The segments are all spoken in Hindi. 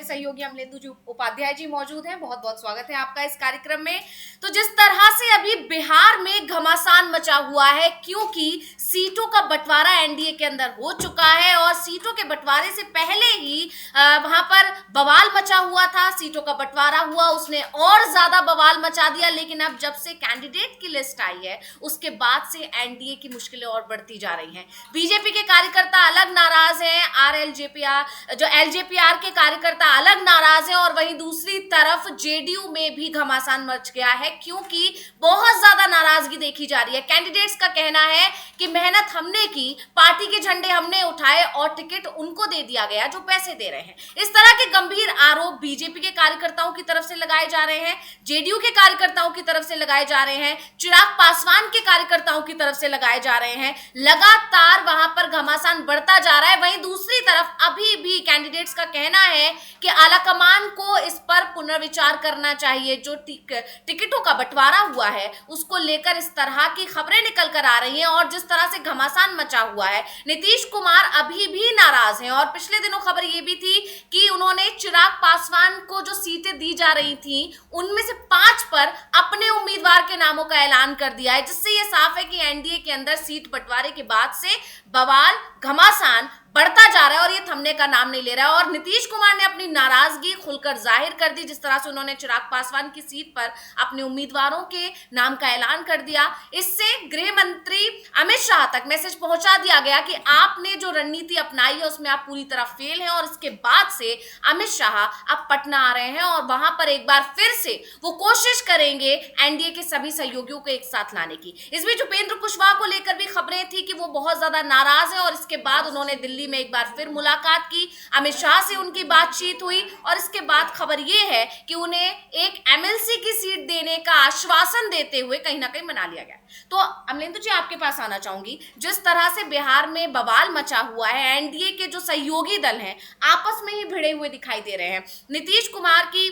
सहयोगी अमलेंदु जी उपाध्याय जी मौजूद हैं। बहुत बहुत स्वागत है आपका इस कार्यक्रम में। तो जिस तरह से अभी बिहार में घमासान मचा हुआ है, क्योंकि सीटों का बंटवारा एनडीए के अंदर हो चुका है और सीटों के बंटवारे से पहले ही वहां पर बवाल मचा हुआ था। सीटों का बंटवारा हुआ, उसने और ज्यादा बवाल मचा दिया। लेकिन अब जब से कैंडिडेट की लिस्ट आई है, उसके बाद से एनडीए की मुश्किलें और बढ़ती जा रही हैं। बीजेपी के कार्यकर्ता अलग नाराज हैं, एलजेपीआर के कार्यकर्ता अलग नाराज हैं, और वहीं दूसरी तरफ जेडीयू में भी घमासान मच गया है, क्योंकि बहुत ज्यादा नाराजगी देखी जा रही है। कैंडिडेट्स का कहना है कि मेहनत हमने की, पार्टी के झंडे हमने उठाए और टिकट उनको दे दिया गया जो पैसे दे रहे हैं। इस तरह के गंभीर आरोप बीजेपी के कार्यकर्ताओं की तरफ से लगाए जा रहे हैं, जेडीयू के कार्यकर्ताओं की तरफ से लगाए जा रहे हैं, चिराग पासवान के कार्यकर्ताओं की तरफ से लगाए जा रहे हैं। लगातार वहां पर घमासान बढ़ता जा रहा है। वहीं दूसरी तरफ अभी भी कैंडिडेट्स का कहना है कि आलाकमान को इस पर पुनर्विचार करना चाहिए। जो टिकटों का बंटवारा हुआ है उसको लेकर इस तरह की खबरें निकल कर आ रही हैं, और जिस तरह से घमासान मचा हुआ है, नीतीश कुमार अभी भी नाराज हैं। और पिछले दिनों खबर यह भी थी कि उन्होंने चिराग पासवान को जो सीटें दी जा रही थी उनमें से 5 पर अपने उम्मीदवार के नामों का ऐलान कर दिया है, जिससे यह साफ है कि एनडीए के अंदर सीट बंटवारे के बाद से बवाल, घमासान बढ़ता जा रहा है और ये थमने का नाम नहीं ले रहा है। और नीतीश कुमार ने अपनी नाराजगी खुलकर जाहिर कर दी, जिस तरह से उन्होंने चिराग पासवान की सीट पर अपने उम्मीदवारों के नाम का ऐलान कर दिया। इससे गृह मंत्री अमित शाह तक मैसेज पहुंचा दिया गया कि आपने जो रणनीति अपनाई है उसमें आप पूरी तरह फेल हैं। और इसके बाद से अमित शाह अब पटना आ रहे हैं और वहां पर एक बार फिर से वो कोशिश करेंगे एनडीए के सभी सहयोगियों को एक साथ लाने की। इस बीच उपेंद्र कुशवाहा को लेकर भी खबरें थी कि वो बहुत ज्यादा नाराज है, और इसके बाद उन्होंने दिल्ली में एक बार फिर मुलाकात की, अमित शाह से उनकी बातचीत हुई, और इसके बाद खबर यह है कि उन्हें एक एमएलसी की सीट देने का आश्वासन देते हुए कहीं ना कहीं मना लिया गया। तो अमलेंदु जी, आपके पास आना चाहूंगी। जिस तरह से बिहार में बवाल मचा हुआ है, एनडीए के जो सहयोगी दल हैं आपस में ही भिड़े हुए दिखाई दे रहे हैं। नीतीश कुमार की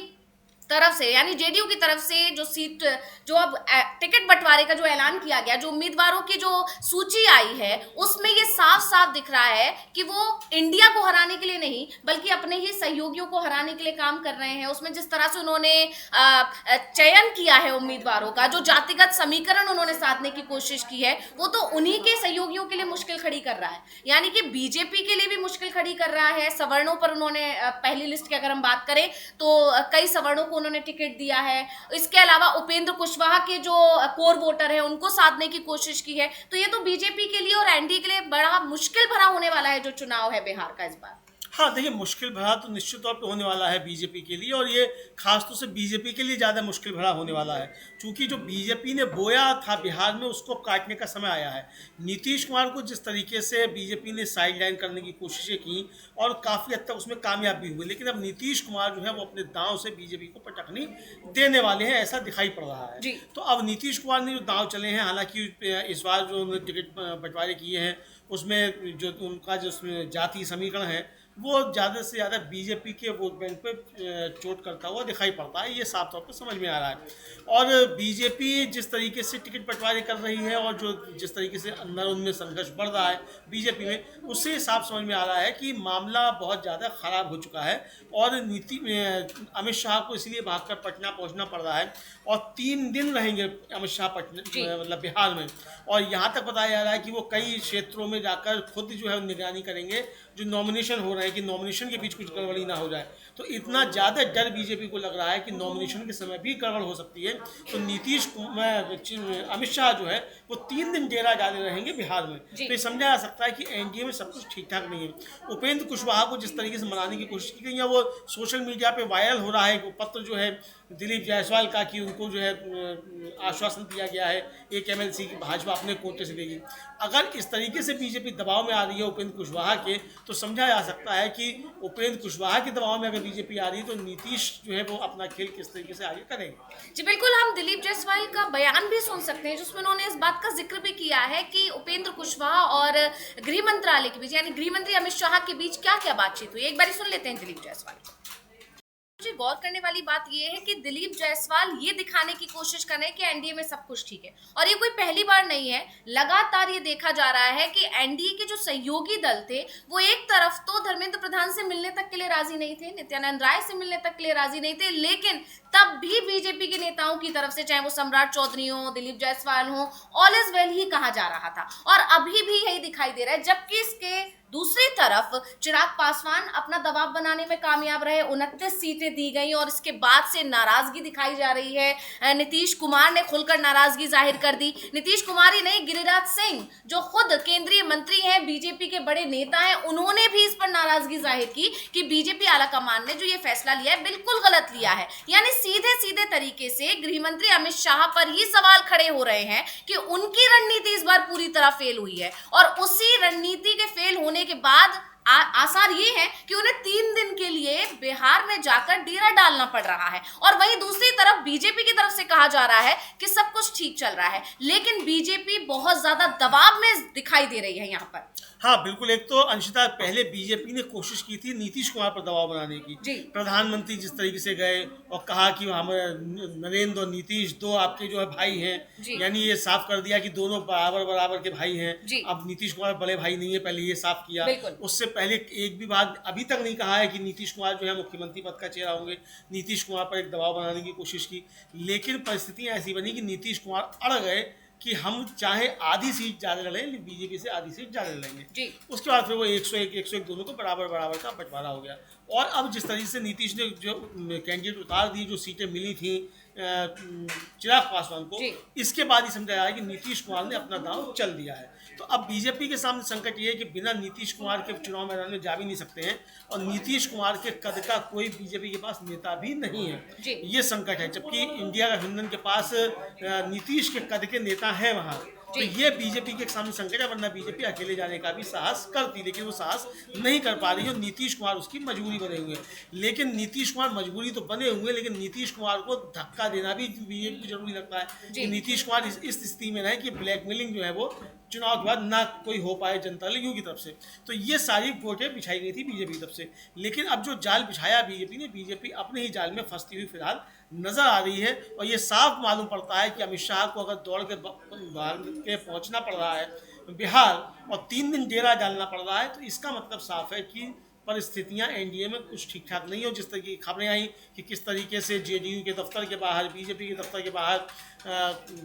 तरफ से यानी जेडीयू की तरफ से जो सीट, जो अब टिकट बंटवारे का जो ऐलान किया गया, जो उम्मीदवारों की जो सूची आई है, उसमें ये साफ साफ दिख रहा है कि वो इंडिया को हराने के लिए नहीं बल्कि अपने ही सहयोगियों को हराने के लिए काम कर रहे हैं। उसमें जिस तरह से उन्होंने चयन किया है उम्मीदवारों का, जो जातिगत समीकरण उन्होंने साधने की कोशिश की है, वो तो उन्हीं के सहयोगियों के लिए मुश्किल खड़ी कर रहा है, यानी कि बीजेपी के लिए भी मुश्किल खड़ी कर रहा है। सवर्णों पर उन्होंने पहली लिस्ट की अगर हम बात करें तो कई सवर्णों उन्होंने टिकट दिया है। इसके अलावा उपेंद्र कुशवाहा के जो कोर वोटर है उनको साधने की कोशिश की है। तो ये तो बीजेपी के लिए और एनडीए के लिए बड़ा मुश्किल भरा होने वाला है जो चुनाव है बिहार का इस बार। हाँ, देखिए, मुश्किल भरा तो निश्चित तौर पे होने वाला है बीजेपी के लिए, और ये खासतौर से बीजेपी के लिए ज़्यादा मुश्किल भरा होने वाला है, क्योंकि जो बीजेपी ने बोया था बिहार में उसको काटने का समय आया है। नीतीश कुमार को जिस तरीके से बीजेपी ने साइड लाइन करने की कोशिशें की और काफ़ी हद तक उसमें कामयाब भी हुए, लेकिन अब नीतीश कुमार जो है वो अपने दांव से बीजेपी को पटकनी देने वाले हैं, ऐसा दिखाई पड़ रहा है। तो अब नीतीश कुमार ने जो दांव चले हैं, हालांकि इस बार जो उन्होंने टिकट बंटवारे किए हैं उसमें जो उनका जो उसमें जाति समीकरण है वो ज़्यादा से ज़्यादा बीजेपी के वोट बैंक पे चोट करता हुआ दिखाई पड़ता है, ये साफ तौर पर समझ में आ रहा है। और बीजेपी जिस तरीके से टिकट बंटवारे कर रही है और जो जिस तरीके से अंदर उनमें संघर्ष बढ़ रहा है बीजेपी में, उससे साफ समझ में आ रहा है कि मामला बहुत ज़्यादा ख़राब हो चुका है। और अमित शाह को इसलिए भागकर पटना पहुँचना पड़ रहा है, और 3 दिन रहेंगे अमित शाह पटना मतलब बिहार में, और यहाँ तक बताया जा रहा है कि वो कई क्षेत्रों में जाकर खुद जो है निगरानी करेंगे, जो नॉमिनेशन हो रहे हैं कि नॉमिनेशन के बीच कुछ गड़बड़ी ना हो जाए। तो इतना ज़्यादा डर बीजेपी को लग रहा है कि नॉमिनेशन के समय भी गड़बड़ हो सकती है। तो अमित शाह जो है वो 3 दिन डेरा डाले रहेंगे बिहार में। तो ये समझा जा सकता है कि एनडीए में सब कुछ ठीक ठाक नहीं है। उपेंद्र कुशवाहा को जिस तरीके से मनाने की कोशिश की गई है, वो सोशल मीडिया पर वायरल हो रहा है। वो पत्र जो है दिलीप जायसवाल का कि उनको जो है आश्वासन दिया गया है एक एमएलसी की भाजपा अपने कोटे से देगी। अगर इस तरीके से बीजेपी दबाव में आ रही है उपेंद्र कुशवाहा के, तो समझा जा सकता है कि उपेंद्र कुशवाहा के दबाव में अगर बीजेपी आ रही है तो नीतीश जो है वो अपना खेल किस तरीके से आगे करेंगे। जी बिल्कुल, हम दिलीप जायसवाल का बयान भी सुन सकते हैं जिसमें उन्होंने इस बात का जिक्र भी किया है कि उपेंद्र कुशवाहा और गृह मंत्रालय के बीच यानी गृह मंत्री अमित शाह के बीच क्या क्या बातचीत हुई। एक बार सुन लेते हैं दिलीप जायसवाल। जी, गौर करने वाली बात ये है कि दिलीप जायसवाल ये दिखाने की कोशिश कर रहे हैं कि एनडीए में सब कुछ ठीक है, और ये कोई पहली बार नहीं है। लगातार ये देखा जा रहा है कि एनडीए के जो सहयोगी दल थे वो एक तरफ तो धर्मेंद्र प्रधान से मिलने तक के लिए राजी नहीं थे, नित्यानंद राय से मिलने तक के लिए राजी नहीं थे, लेकिन तब भी बीजेपी के नेताओं की तरफ से, चाहे वो सम्राट चौधरी हो, दिलीप जायसवाल हो, ऑल इज वेल ही कहा जा रहा था। और अभी भी यही दिखाई दे रहा है, जबकि इसके दूसरी तरफ चिराग पासवान अपना दबाव बनाने में कामयाब रहे, 29 सीटें दी गई और इसके बाद से नाराजगी दिखाई जा रही है। नीतीश कुमार ने खुलकर नाराजगी जाहिर कर दी। नीतीश कुमार ही नहीं, गिरिराज सिंह जो खुद केंद्रीय मंत्री हैं, बीजेपी के बड़े नेता हैं, उन्होंने भी इस पर नाराजगी जाहिर की कि बीजेपी आलाकमान ने जो ये फैसला लिया है बिल्कुल गलत लिया है। यानी सीधे सीधे तरीके से गृह मंत्री अमित शाह पर ही सवाल खड़े हो रहे हैं कि उनकी रणनीति इस बार पूरी तरह फेल हुई है, और उसी रणनीति के फेल होने के बाद आसार ये है कि उन्हें 3 दिन के लिए बिहार में जाकर डेरा डालना पड़ रहा है। और वहीं दूसरी तरफ बीजेपी की तरफ से कहा जा रहा है कि सब कुछ ठीक चल रहा है, लेकिन बीजेपी बहुत ज्यादा दबाव में दिखाई दे रही है यहाँ पर। हाँ बिल्कुल, एक तो अंशिता पहले बीजेपी ने कोशिश की थी नीतीश कुमार पर दबाव बनाने की। प्रधानमंत्री जिस तरीके से गए और कहा कि हमारे नरेंद्र और नीतीश दो आपके जो है भाई हैं, यानी ये साफ कर दिया कि दोनों बराबर बराबर के भाई हैं। अब नीतीश कुमार बड़े भाई नहीं है, पहले ये साफ किया। उससे पहले एक भी बात अभी तक नहीं कहा है कि नीतीश कुमार जो है मुख्यमंत्री पद का चेहरा होंगे। नीतीश कुमार पर एक दबाव बनाने की कोशिश की, लेकिन परिस्थितियां ऐसी बनी कि नीतीश कुमार अड़ गए कि हम चाहे आधी सीट ज़्यादा लड़ें, बीजेपी से आधी सीट ज़्यादा लड़ेंगे। उसके बाद फिर वो 101 दोनों को बराबर बराबर का बंटवारा हो गया। और अब जिस तरीके से नीतीश ने जो कैंडिडेट उतार दिए, जो सीटें मिली थी चिराग पासवान को, इसके बाद ही समझा है कि नीतीश कुमार ने अपना दांव चल दिया है। तो अब बीजेपी के सामने संकट ये है कि बिना नीतीश कुमार के चुनाव मैदान में जा भी नहीं सकते हैं, और नीतीश कुमार के कद का कोई बीजेपी के पास नेता भी नहीं है। ये संकट है, जबकि इंडिया गठबंधन के पास नीतीश के कद के नेता हैं वहाँ। तो ये बीजेपी के सामने संकट है, वरना बीजेपी अकेले जाने का भी साहस करती, लेकिन वो साहस नहीं कर पा रही है। नीतीश कुमार उसकी मजबूरी बने हुए हैं, लेकिन नीतीश कुमार मजबूरी तो बने हुए हैं, लेकिन नीतीश कुमार को धक्का देना भी बीजेपी को जरूरी लगता है कि नीतीश कुमार इस स्थिति में रहे कि ब्लैकमेलिंग जो है वो चुनाव के बाद ना कोई हो पाए जनता दल की तरफ से। तो ये सारी गोटें बिछाई गई थी बीजेपी की तरफ से, लेकिन अब जो जाल बिछाया बीजेपी ने, बीजेपी अपने ही जाल में फंसती हुई फिलहाल नजर आ रही है। और ये साफ मालूम पड़ता है कि अमित शाह को अगर दौड़ के पहुंचना पड़ रहा है बिहार और 3 दिन डेरा डालना पड़ रहा है, तो इसका मतलब साफ है कि परिस्थितियां एनडीए में कुछ ठीक ठाक नहीं हो। जिस तरह की खबरें आई कि किस तरीके से जेडीयू के दफ्तर के बाहर, बीजेपी के दफ्तर के बाहर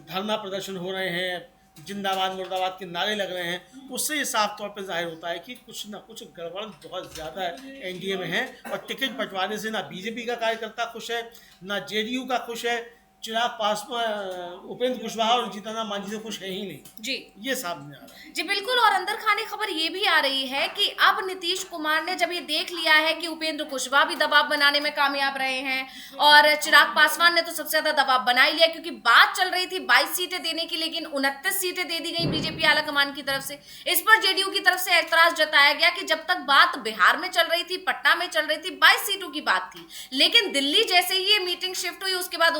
धरना प्रदर्शन हो रहे हैं, जिंदाबाद मुर्दाबाद के नारे लग रहे हैं, उससे ये साफ तौर पर जाहिर होता है कि कुछ ना कुछ गड़बड़ बहुत ज़्यादा एनडीए में है। और टिकट बंटवारे से ना बीजेपी का कार्यकर्ता खुश है, ना जेडीयू का खुश है। चिराग पासवान, उपेंद्र कुशवाहा और जीतन मांझी तो खुश है ही नहीं जी, ये सामने आ रहा है जी। बिल्कुल, और अंदर खाने खबर ये भी आ रही है कि अब नीतीश कुमार ने जब ये देख लिया है कि उपेंद्र कुशवाहा भी दबाव बनाने में कामयाब रहे हैं और चिराग पासवान ने तो सबसे ज्यादा दबाव बना ही लिया, क्योंकि बात चल रही थी 22 सीटें देने की, लेकिन 29 सीटें दे दी गई बीजेपी आलाकमान की तरफ से। इस पर जेडीयू की तरफ से ऐतराज जताया गया कि जब तक बात बिहार में चल रही थी, पटना में चल रही थी, 22 सीटों की बात थी, लेकिन दिल्ली जैसे ही ये मीटिंग शिफ्ट हुई उसके बाद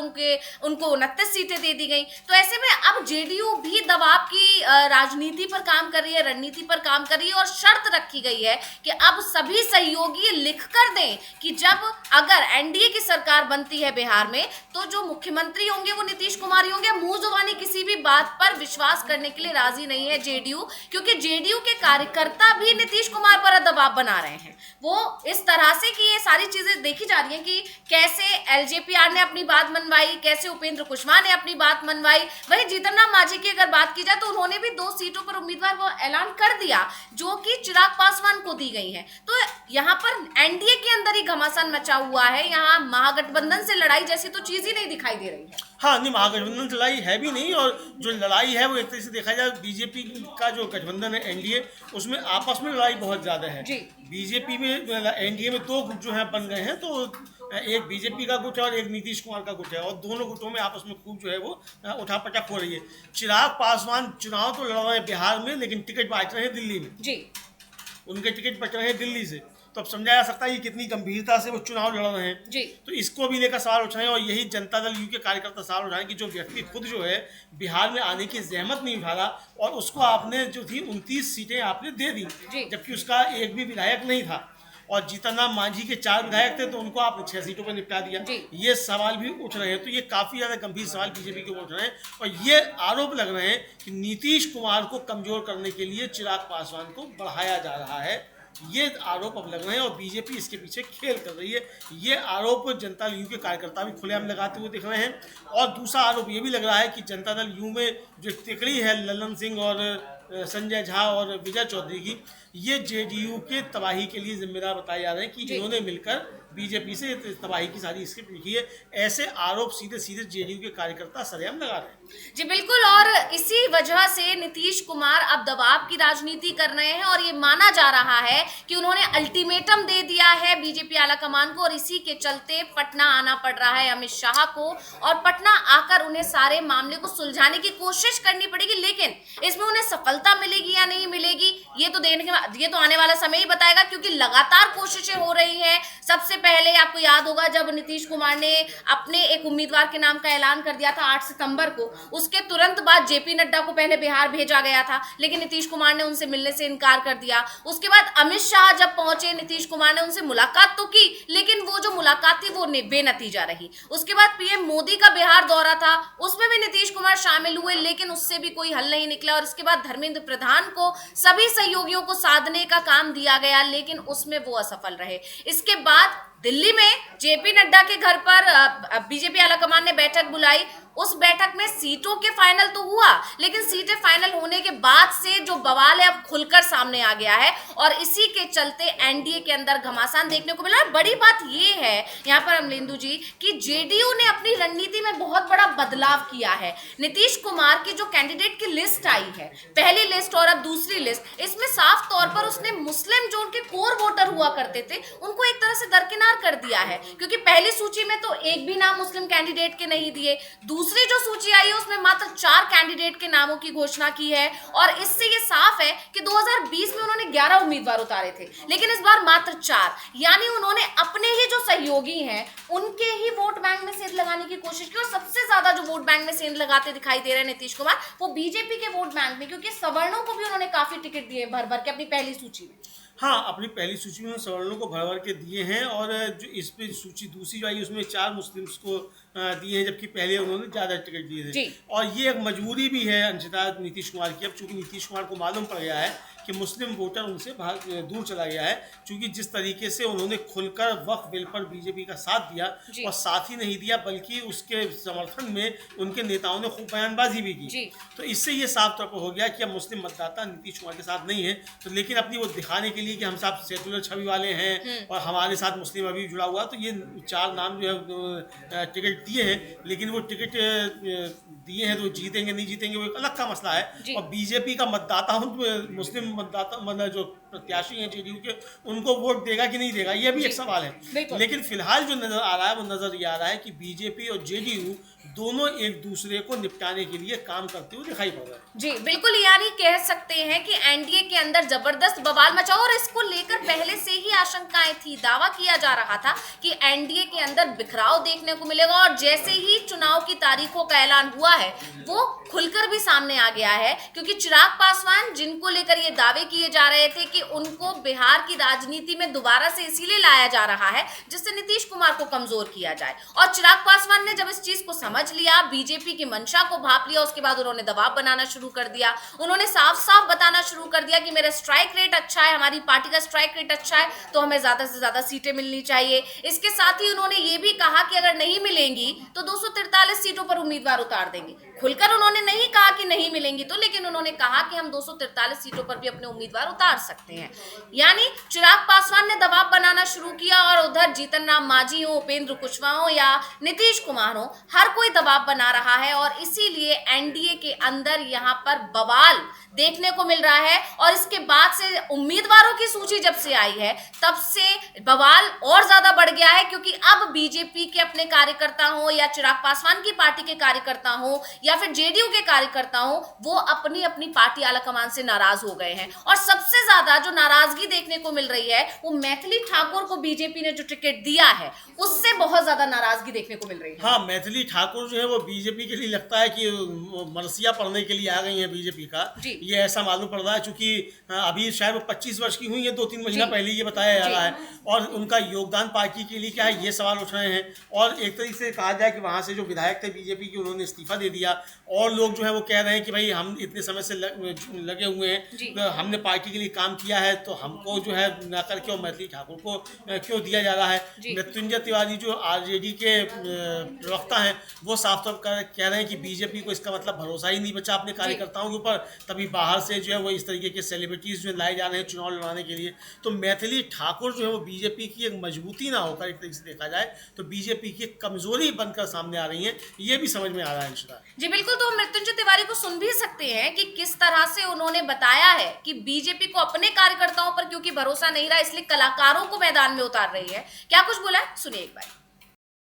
उनको 29 सीटें दे दी गई। तो ऐसे में अब जेडीयू भी दबाव की राजनीति पर काम कर रही है, रणनीति पर काम कर रही है, और शर्त रखी गई है कि अब सभी सहयोगी लिख कर दें कि जब अगर एनडीए की सरकार बनती है बिहार में, तो जो मुख्यमंत्री होंगे वो नीतीश कुमार ही होंगे। मुंह जुबानी किसी भी बात पर विश्वास करने के लिए राजी नहीं है जेडीयू, क्योंकि जेडीयू के कार्यकर्ता भी नीतीश कुमार पर दबाव बना रहे हैं। वो इस तरह से कि ये सारी चीजें देखी जा रही हैं कि कैसे एलजेपीआर ने अपनी बात मनवाई, कैसे उपेंद्र कुशवाहा ने अपनी बात मनवाई। वहीं जीतन राम मांझी की अगर बात की जाए तो उन्होंने भी 2 सीटों पर उम्मीदवार वो ऐलान कर दिया जो कि चिराग पासवान को दी गई है। तो यहाँ पर एनडीए के अंदर ही घमासान मचा हुआ है, यहाँ महागठबंधन से लड़ाई जैसी तो चीज ही नहीं दिखाई दे रही है। हाँ नहीं, महागठबंधन से लड़ाई है भी नहीं, और जो लड़ाई है वो एक तरह से देखा जाए बीजेपी का जो गठबंधन है एनडीए, उसमें आपस में लड़ाई बहुत ज्यादा है। बीजेपी में एनडीए में 2 गुट जो है बन गए हैं, तो एक बीजेपी का गुट है और एक नीतीश कुमार का गुट है, और दोनों गुटों में आपस में खूब जो है वो उठापटक हो रही है। चिराग पासवान चुनाव तो लड़ रहे हैं बिहार में, लेकिन टिकट बांट रहे हैं दिल्ली में जी, उनके टिकट बच रहे हैं दिल्ली से। तो अब समझा जा सकता है कि कितनी गंभीरता से वो चुनाव लड़ रहे हैं जी। तो इसको भी लेकर सवाल उठाएं, और यही जनता दल यू के कार्यकर्ता सवाल उठाएं कि जो व्यक्ति खुद जो है बिहार में आने की जहमत नहीं उठा रहा, और उसको आपने जो थी 29 सीटें आपने दे दी, जबकि उसका एक भी विधायक नहीं था, और जीतन राम मांझी के 4 विधायक थे तो उनको आपने 6 सीटों पर निपटा दिया। ये सवाल भी उठ रहे हैं, तो ये काफी ज्यादा गंभीर सवाल बीजेपी के उठ रहे हैं और ये आरोप लग रहे हैं कि नीतीश कुमार को कमजोर करने के लिए चिराग पासवान को बढ़ाया जा रहा है। ये आरोप अब लग रहे हैं और बीजेपी इसके पीछे खेल कर रही है। ये आरोप जनता दल यू के कार्यकर्ता भी खुलेआम लगाते हुए दिख रहे हैं और दूसरा आरोप ये भी लग रहा है कि जनता दल यू में जो तिकड़ी है ललन सिंह और संजय झा और विजय चौधरी की, ये जेडीयू के तबाही के लिए जिम्मेदार बताए जा रहे हैं कि इन्होंने मिलकर बीजेपी से तबाही की सारी स्क्रिप्ट लिखी है। ऐसे आरोप सीधे सीधे जेडीयू के कार्यकर्ता सरेआम लगा रहे हैं। जी बिल्कुल, और इसी वजह से नीतीश कुमार अब दबाव की राजनीति कर रहे हैं और ये माना जा रहा है कि उन्होंने अल्टीमेटम दे दिया है बीजेपी आलाकमान को और इसी के चलते पटना आना पड़ रहा है अमित शाह को और पटना आकर उन्हें सारे मामले को सुलझाने की कोशिश करनी पड़ेगी। लेकिन इसमें उन्हें सफलता मिलेगी या नहीं मिलेगी ये तो आने वाला समय ही बताएगा, क्योंकि लगातार कोशिशें हो रही हैं। सबसे पहले आपको याद होगा जब नीतीश कुमार ने अपने एक उम्मीदवार के नाम का ऐलान कर दिया था 8 सितंबर को, उसके तुरंत बाद जेपी नड्डा को पहले बिहार भेजा गया था, लेकिन नीतीश कुमार ने उनसे मिलने से इनकार कर दिया। उसके बाद अमित शाह जब पहुंचे, नीतीश कुमार ने उनसे मुलाकात तो की, लेकिन वो जो मुलाकात थी वो बेनतीजा रही। उसके बाद पीएम मोदी का बिहार दौरा था, उसमें भी नीतीश कुमार शामिल हुए, लेकिन उससे भी कोई हल नहीं निकला। और इसके बाद धर्मेंद्र प्रधान को सभी सहयोगियों को साधने का काम दिया गया, लेकिन उसमें वो असफल रहे। इसके बाद दिल्ली में जेपी नड्डा के घर पर बीजेपी आलाकमान ने बैठक बुलाई। उस बैठक में सीटों के फाइनल तो हुआ, लेकिन सीटें फाइनल होने के बाद से जो बवाल है अब खुलकर सामने आ गया है और इसी के चलते एनडीए के अंदर घमासान देखने को मिला है। बड़ी बात ये है यहाँ पर अमलेंदु जी कि जेडीयू ने अपनी रणनीति में बहुत बड़ा बदलाव किया है। नीतीश कुमार की जो कैंडिडेट की लिस्ट आई है, पहली लिस्ट और अब दूसरी लिस्ट, इसमें साफ तौर पर उसने मुस्लिम जो उनके कोर वोटर हुआ करते थे उनको एक तरह से दरकिनार कर दिया है, क्योंकि पहली सूची में तो एक भी नाम मुस्लिम कैंडिडेट के नहीं दिए। दूसरी जो सूची आई है उसमें मात्र 4 कैंडिडेट के नामों की घोषणा की है और इससे ये साफ है कि 2020 में उन्होंने 11 उम्मीदवार उतारे थे, लेकिन इस बार मात्र 4, यानी उन्होंने अपने ही जो सहयोगी हैं उनके ही वोट बैंक में सेंध लगाने की कोशिश की। और सबसे ज्यादा जो वोट बैंक में सेंध लगाते दिखाई दे रहे हैं नीतीश कुमार, वो बीजेपी के वोट बैंक में, क्योंकि सवर्णों को भी उन्होंने काफी टिकट दिए भर भर के अपनी पहली सूची में। हाँ, अपनी पहली सूची में सवर्णों को भर भर के दिए हैं और जो इस पे सूची दूसरी जो आई उसमें 4 मुस्लिम्स को दिए हैं, जबकि पहले उन्होंने ज़्यादा टिकट दिए थे। और ये एक मजबूरी भी है अंशिता नीतीश कुमार की, अब चूंकि नीतीश कुमार को मालूम पड़ गया है कि मुस्लिम वोटर उनसे दूर चला गया है, क्योंकि जिस तरीके से उन्होंने खुलकर वक्फ बिल पर बीजेपी का साथ दिया और साथ ही नहीं दिया बल्कि उसके समर्थन में उनके नेताओं ने खूब बयानबाजी भी की, तो इससे ये साफ तौर पर हो गया कि अब मुस्लिम मतदाता नीतीश कुमार के साथ नहीं है। तो लेकिन अपनी वो दिखाने के लिए कि हम सब सेकुलर छवि वाले हैं और हमारे साथ मुस्लिम अभी जुड़ा हुआ, तो ये 4 नाम जो है टिकट दिए हैं, लेकिन वो टिकट दिए हैं तो जीतेंगे नहीं जीतेंगे वो एक अलग का मसला है। और बीजेपी का मतदाता मुस्लिम मतदाता मतलब जो प्रत्याशी हैं जेडीयू के, उनको वोट देगा कि नहीं देगा ये भी एक सवाल है। लेकिन फिलहाल जो नजर आ रहा है वो नजर ये आ रहा है कि बीजेपी और जेडीयू दोनों एक दूसरे को निपटाने के लिए काम करते हुए दिखाई पड़ रहे हैं। जी बिल्कुल, यानी कह सकते हैं कि एनडीए के अंदर जबरदस्त बवाल मचा और इसको लेकर पहले से ही आशंकाएं थी। दावा किया जा रहा था कि एनडीए के अंदर बिखराव देखने को मिलेगा और जैसे ही चुनाव की तारीखों का ऐलान हुआ है वो खुलकर भी सामने आ गया है, क्योंकि चिराग पासवान जिनको लेकर ये दावे किए जा रहे थे कि उनको बिहार की राजनीति में दोबारा से इसीलिए लाया जा रहा है जिससे नीतीश कुमार को कमजोर किया जाए, और चिराग पासवान ने जब इस चीज को समझ लिया, बीजेपी की मंशा को भांप लिया, उसके बाद उन्होंने दबाव बनाना शुरू कर दिया। उन्होंने साफ साफ बताना शुरू कर दिया कि मेरा स्ट्राइक रेट अच्छा है, हमारी पार्टी का स्ट्राइक रेट अच्छा है, तो हमें ज्यादा से ज्यादा सीटें मिलनी चाहिए। इसके साथ ही उन्होंने ये भी कहा कि अगर नहीं मिलेंगी तो 243 सीटों पर उम्मीदवार उतार देंगे। खुलकर उन्होंने नहीं कहा कि नहीं मिलेंगी तो, लेकिन उन्होंने कहा कि हम 243 सीटों पर भी अपने उम्मीदवार उतार सकते हैं। यानी चिराग पासवान ने दबाव बनाना शुरू किया और उधर जीतन राम मांझी हो, उपेंद्र कुशवाहा हो या नीतीश कुमार हो, हर कोई दबाव बना रहा है और इसीलिए एनडीए के अंदर यहाँ पर बवाल देखने को मिल रहा है। और इसके बाद से उम्मीदवारों की सूची जब से आई है तब से बवाल और ज्यादा बढ़ गया है, क्योंकि अब बीजेपी के अपने कार्यकर्ता हो या चिराग पासवान की पार्टी के कार्यकर्ता हो या फिर जेडीयू के कार्यकर्ता हो, वो अपनी अपनी पार्टी आलाकमान से नाराज हो गए हैं। और सबसे ज्यादा जो नाराजगी देखने को मिल रही है वो मैथिली ठाकुर को बीजेपी ने जो टिकट दिया है उससे बहुत ज्यादा नाराजगी देखने को मिल रही है। हाँ, मैथिली ठाकुर जो है वो बीजेपी के लिए लगता है कि मरसिया पढ़ने के लिए आ गई है बीजेपी का, ये ऐसा मालूम पड़ रहा है। चूंकि अभी शायद वो 25 वर्ष की हुई है, 2-3 महीना पहले ये बताया जा रहा है, और उनका योगदान पार्टी के लिए क्या है ये सवाल उठ रहे हैं। और एक तरीके से कहा जाए कि वहाँ से जो विधायक थे बीजेपी के उन्होंने इस्तीफा दे दिया, और लोग जो है वो कह रहे हैं कि भाई हम इतने समय से लगे हुए हैं, हमने पार्टी के लिए काम किया है, तो हमको जो है न करके और मैथिली ठाकुर को क्यों दिया जा रहा है। मृत्युंजय तिवारी जो आरजेडी के प्रवक्ता हैं वो साफ तौर पर कह रहे हैं कि बीजेपी को इसका मतलब भरोसा ही नहीं बचा अपने कार्यकर्ताओं के ऊपर, तभी बाहर से जो है वो इस तरीके के सेलिब्रिटीज जो लाए जा रहे हैं चुनाव लड़वाने के लिए। तो मैथिली ठाकुर जो है वो बीजेपी की एक मजबूती ना होकर एक तरीके से देखा जाए तो बीजेपी की एक कमजोरी बनकर सामने आ रही है, ये भी समझ में आ रहा है। जी बिल्कुल, तो मृत्युंजय तिवारी को सुन भी सकते हैं कि किस तरह से उन्होंने बताया है कि बीजेपी को अपने कार्यकर्ताओं पर क्योंकि भरोसा नहीं रहा इसलिए कलाकारों को मैदान में उतार रही है। क्या कुछ बोला है, सुनिए एक बार।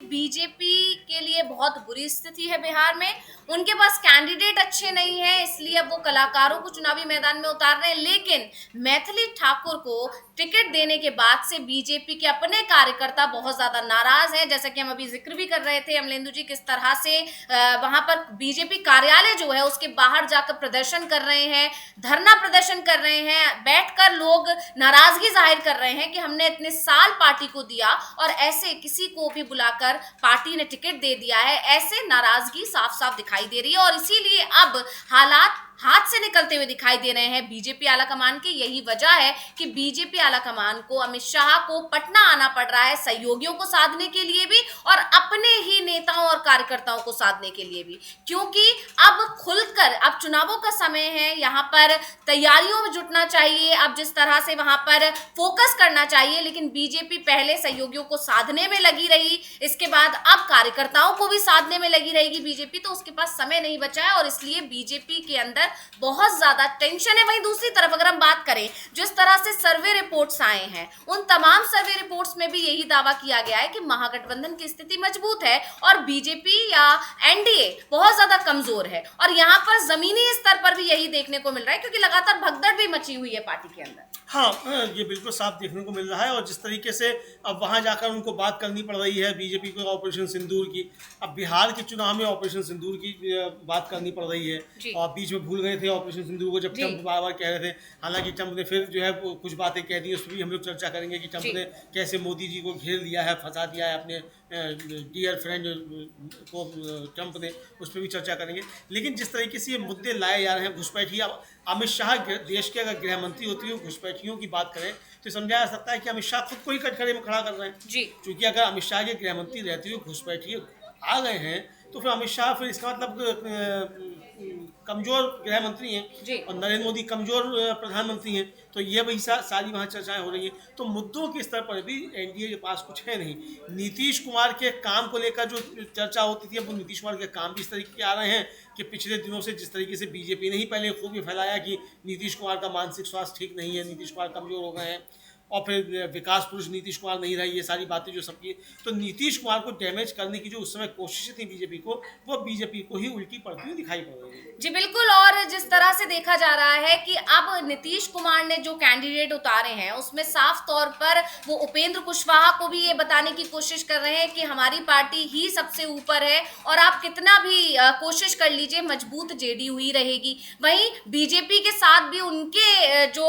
बीजेपी के लिए बहुत बुरी स्थिति है बिहार में, उनके पास कैंडिडेट अच्छे नहीं है इसलिए अब वो कलाकारों को चुनावी मैदान में उतार रहे हैं। लेकिन मैथिली ठाकुर को टिकट देने के बाद से बीजेपी के अपने कार्यकर्ता बहुत ज्यादा नाराज हैं। जैसा कि हम अभी जिक्र भी कर रहे थे अमलेंदु जी, किस तरह से वहां पर बीजेपी कार्यालय जो है उसके बाहर जाकर प्रदर्शन कर रहे हैं, धरना प्रदर्शन कर रहे हैं, बैठकर लोग नाराजगी जाहिर कर रहे हैं कि हमने इतने साल पार्टी को दिया और ऐसे किसी को भी बुलाकर पार्टी ने टिकट दे दिया है, ऐसे नाराजगी साफ साफ दिखाई दे रही है। और इसीलिए अब हालात हाथ से निकलते हुए दिखाई दे रहे हैं बीजेपी आलाकमान के। यही वजह है कि बीजेपी आलाकमान को अमित शाह को पटना आना पड़ रहा है, सहयोगियों को साधने के लिए भी और अपने ही नेताओं और कार्यकर्ताओं को साधने के लिए भी, क्योंकि अब खुलकर अब चुनावों का समय है, यहाँ पर तैयारियों में जुटना चाहिए, अब जिस तरह से वहां पर फोकस करना चाहिए। लेकिन बीजेपी पहले सहयोगियों को साधने में लगी रही, इसके बाद अब कार्यकर्ताओं को भी साधने में लगी रहेगी बीजेपी, तो उसके पास समय नहीं बचा है और इसलिए बीजेपी के अंदर बहुत ज्यादा टेंशन है। वहीं दूसरी तरफ अगर हम बात करें, जिस तरह से सर्वे रिपोर्ट्स आए हैं उन तमाम सर्वे रिपोर्ट्स में भी यही दावा किया गया है कि महागठबंधन की स्थिति मजबूत है और बीजेपी या एनडीए बहुत ज्यादा कमजोर है। और यहाँ पर जमीनी स्तर पर भी यही देखने को मिल रहा है क्योंकि लगातार भगदड़ भी मची हुई है पार्टी के अंदर। हाँ, ये बिल्कुल साफ देखने को मिल रहा है। और जिस तरीके से अब वहाँ जाकर उनको बात करनी पड़ रही है बीजेपी को ऑपरेशन सिंदूर की, अब बिहार के चुनाव में ऑपरेशन सिंदूर की बात करनी पड़ रही है और बीच में भूल गए थे ऑपरेशन सिंदूर को जब ट्रंप बार बार कह रहे थे। हालांकि ट्रंप ने फिर जो है कुछ बातें कह दी, उस पर भी हम लोग चर्चा करेंगे कि ट्रंप ने कैसे मोदी जी को घेर लिया है, फंसा दिया है अपने डियर फ्रेंड को ट्रंप ने, उस पर भी चर्चा करेंगे। लेकिन जिस तरीके से ये मुद्दे लाए जा रहे हैं घुसपैठी, अब अमित शाह देश के अगर गृह मंत्री होती है घुसपैठियों की बात करें तो समझा जा सकता है कि अमित शाह खुद को ही कटघरे में खड़ा कर रहे हैं जी। क्योंकि अगर अमित शाह के गृह मंत्री रहते हुए घुसपैठी आ गए हैं तो फिर अमित शाह फिर इसका मतलब कमजोर गृह मंत्री हैं और नरेंद्र मोदी कमजोर प्रधानमंत्री हैं। तो ये वही सारी वहाँ चर्चाएं हो रही हैं। तो मुद्दों के स्तर पर भी एनडीए के पास कुछ है नहीं। नीतीश कुमार के काम को लेकर जो चर्चा होती थी, अब वो नीतीश कुमार के काम भी इस तरीके के आ रहे हैं कि पिछले दिनों से जिस तरीके से बीजेपी ने ही पहले खूब ये फैलाया कि नीतीश कुमार का मानसिक स्वास्थ्य ठीक नहीं है, नीतीश कुमार कमजोर हो गए हैं और फिर विकास पुरुष नीतीश कुमार नहीं रही, ये सारी बातें जो सबकी, तो नीतीश कुमार को डैमेज करने की जो उस समय कोशिशें थी बीजेपी को, वो बीजेपी को ही उल्टी पड़ती हुई दिखाई पड़ रही है। जी बिल्कुल, और जिस तरह से देखा जा रहा है कि अब नीतीश कुमार ने जो कैंडिडेट उतारे हैं उसमें साफ तौर पर वो उपेंद्र कुशवाहा को भी ये बताने की कोशिश कर रहे हैं कि हमारी पार्टी ही सबसे ऊपर है और आप कितना भी कोशिश कर लीजिए मजबूत जेडीयू ही रहेगी। वहीं बीजेपी के साथ भी उनके जो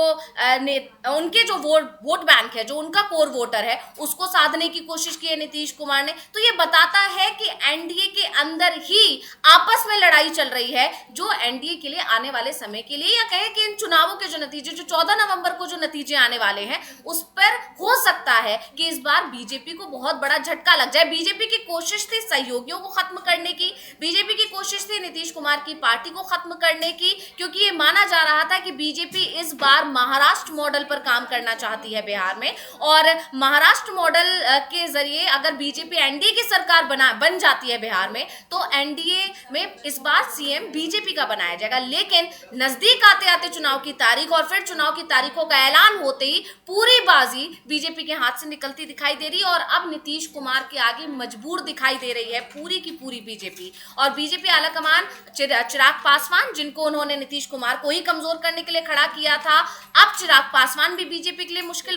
वोट बैंक है, जो उनका कोर वोटर है, उसको साधने की कोशिश की है नीतीश कुमार ने। तो ये बताता है कि एनडीए के अंदर ही आपस में लड़ाई चल रही है, जो एनडीए के लिए आने वाले समय के लिए, या कहें कि इन चुनावों के जो नतीजे, जो 14 नवंबर को जो नतीजे आने वाले हैं, उस पर हो सकता है कि इस बार बीजेपी को बहुत बड़ा झटका लग जाए। बीजेपी की कोशिश थी सहयोगियों को खत्म करने की, बीजेपी की कोशिश थी नीतीश कुमार की पार्टी को खत्म करने की, क्योंकि ये माना जा रहा था कि बीजेपी इस बार महाराष्ट्र मॉडल पर काम करना चाहती है। है बिहार में। और महाराष्ट्र मॉडल के जरिए अगर बीजेपी एनडीए की सरकार बन जाती है बिहार में, तो एनडीए में इस बार सीएम बीजेपी का बनाया जाएगा। लेकिन नजदीक आते आते चुनाव की तारीख और फिर चुनाव की तारीखों का ऐलान होते ही पूरी बाजी बीजेपी के हाथ से निकलती दिखाई दे रही है और अब नीतीश कुमार के आगे मजबूर दिखाई दे रही है पूरी की पूरी बीजेपी। और बीजेपी आलाकमान चिराग पासवान, जिनको उन्होंने नीतीश कुमार को ही कमजोर करने के लिए खड़ा किया था, अब चिराग पासवान भी बीजेपी के लिए मुश्किल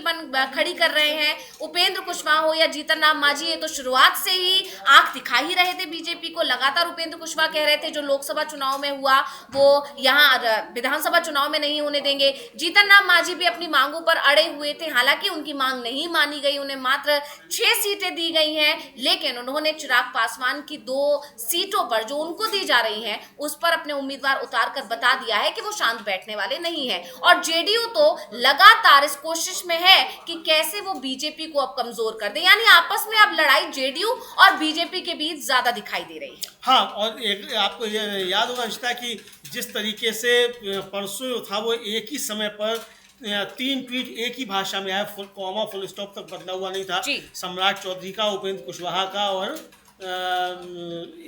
खड़ी कर रहे हैं। उपेंद्र कुशवाहा हो या जीतन राम मांझी, ये तो शुरुआत से ही आंख दिखा ही रहे थे बीजेपी को। लगातार उपेंद्र कुशवाहा कह रहे थे जो लोकसभा चुनाव में हुआ वो यहाँ विधानसभा चुनाव में नहीं होने देंगे। जीतन राम मांझी भी अपनी मांगों पर अड़े हुए थे, हालांकि उनकी मांग नहीं मानी गई, उन्हें मात्र 6 सीटें दी गई हैं, लेकिन उन्होंने चिराग पासवान की 2 सीटों पर जो उनको दी जा रही हैं उस पर अपने उम्मीदवार उतार कर बता दिया है कि वो शांत बैठने वाले नहीं है। और जेडीयू तो लगातार इस कोशिश में है कि कैसे वो बीजेपी को अब कमजोर कर दे, यानी आपस में अब लड़ाई जेडीयू और बीजेपी के बीच ज्यादा दिखाई दे रही है। हाँ, और एक आपको याद होगा अंशिता कि जिस तरीके से परसों था वो एक ही समय पर 3 ट्वीट एक ही भाषा में आया, फुल कॉमा फुल स्टॉप तक बदला हुआ नहीं था। सम्राट चौधरी का, उपेंद्र कुशवाहा का और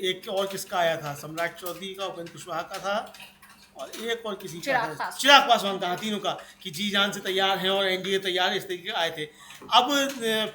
एक और किसका आया था, सम्राट चौधरी का, उपेंद्र कुशवाहा का था और एक और किसी का, चिराग पासवान का, तीनों का कि जी जान से तैयार हैं और एनडीए तैयार है, इस तरीके आए थे। अब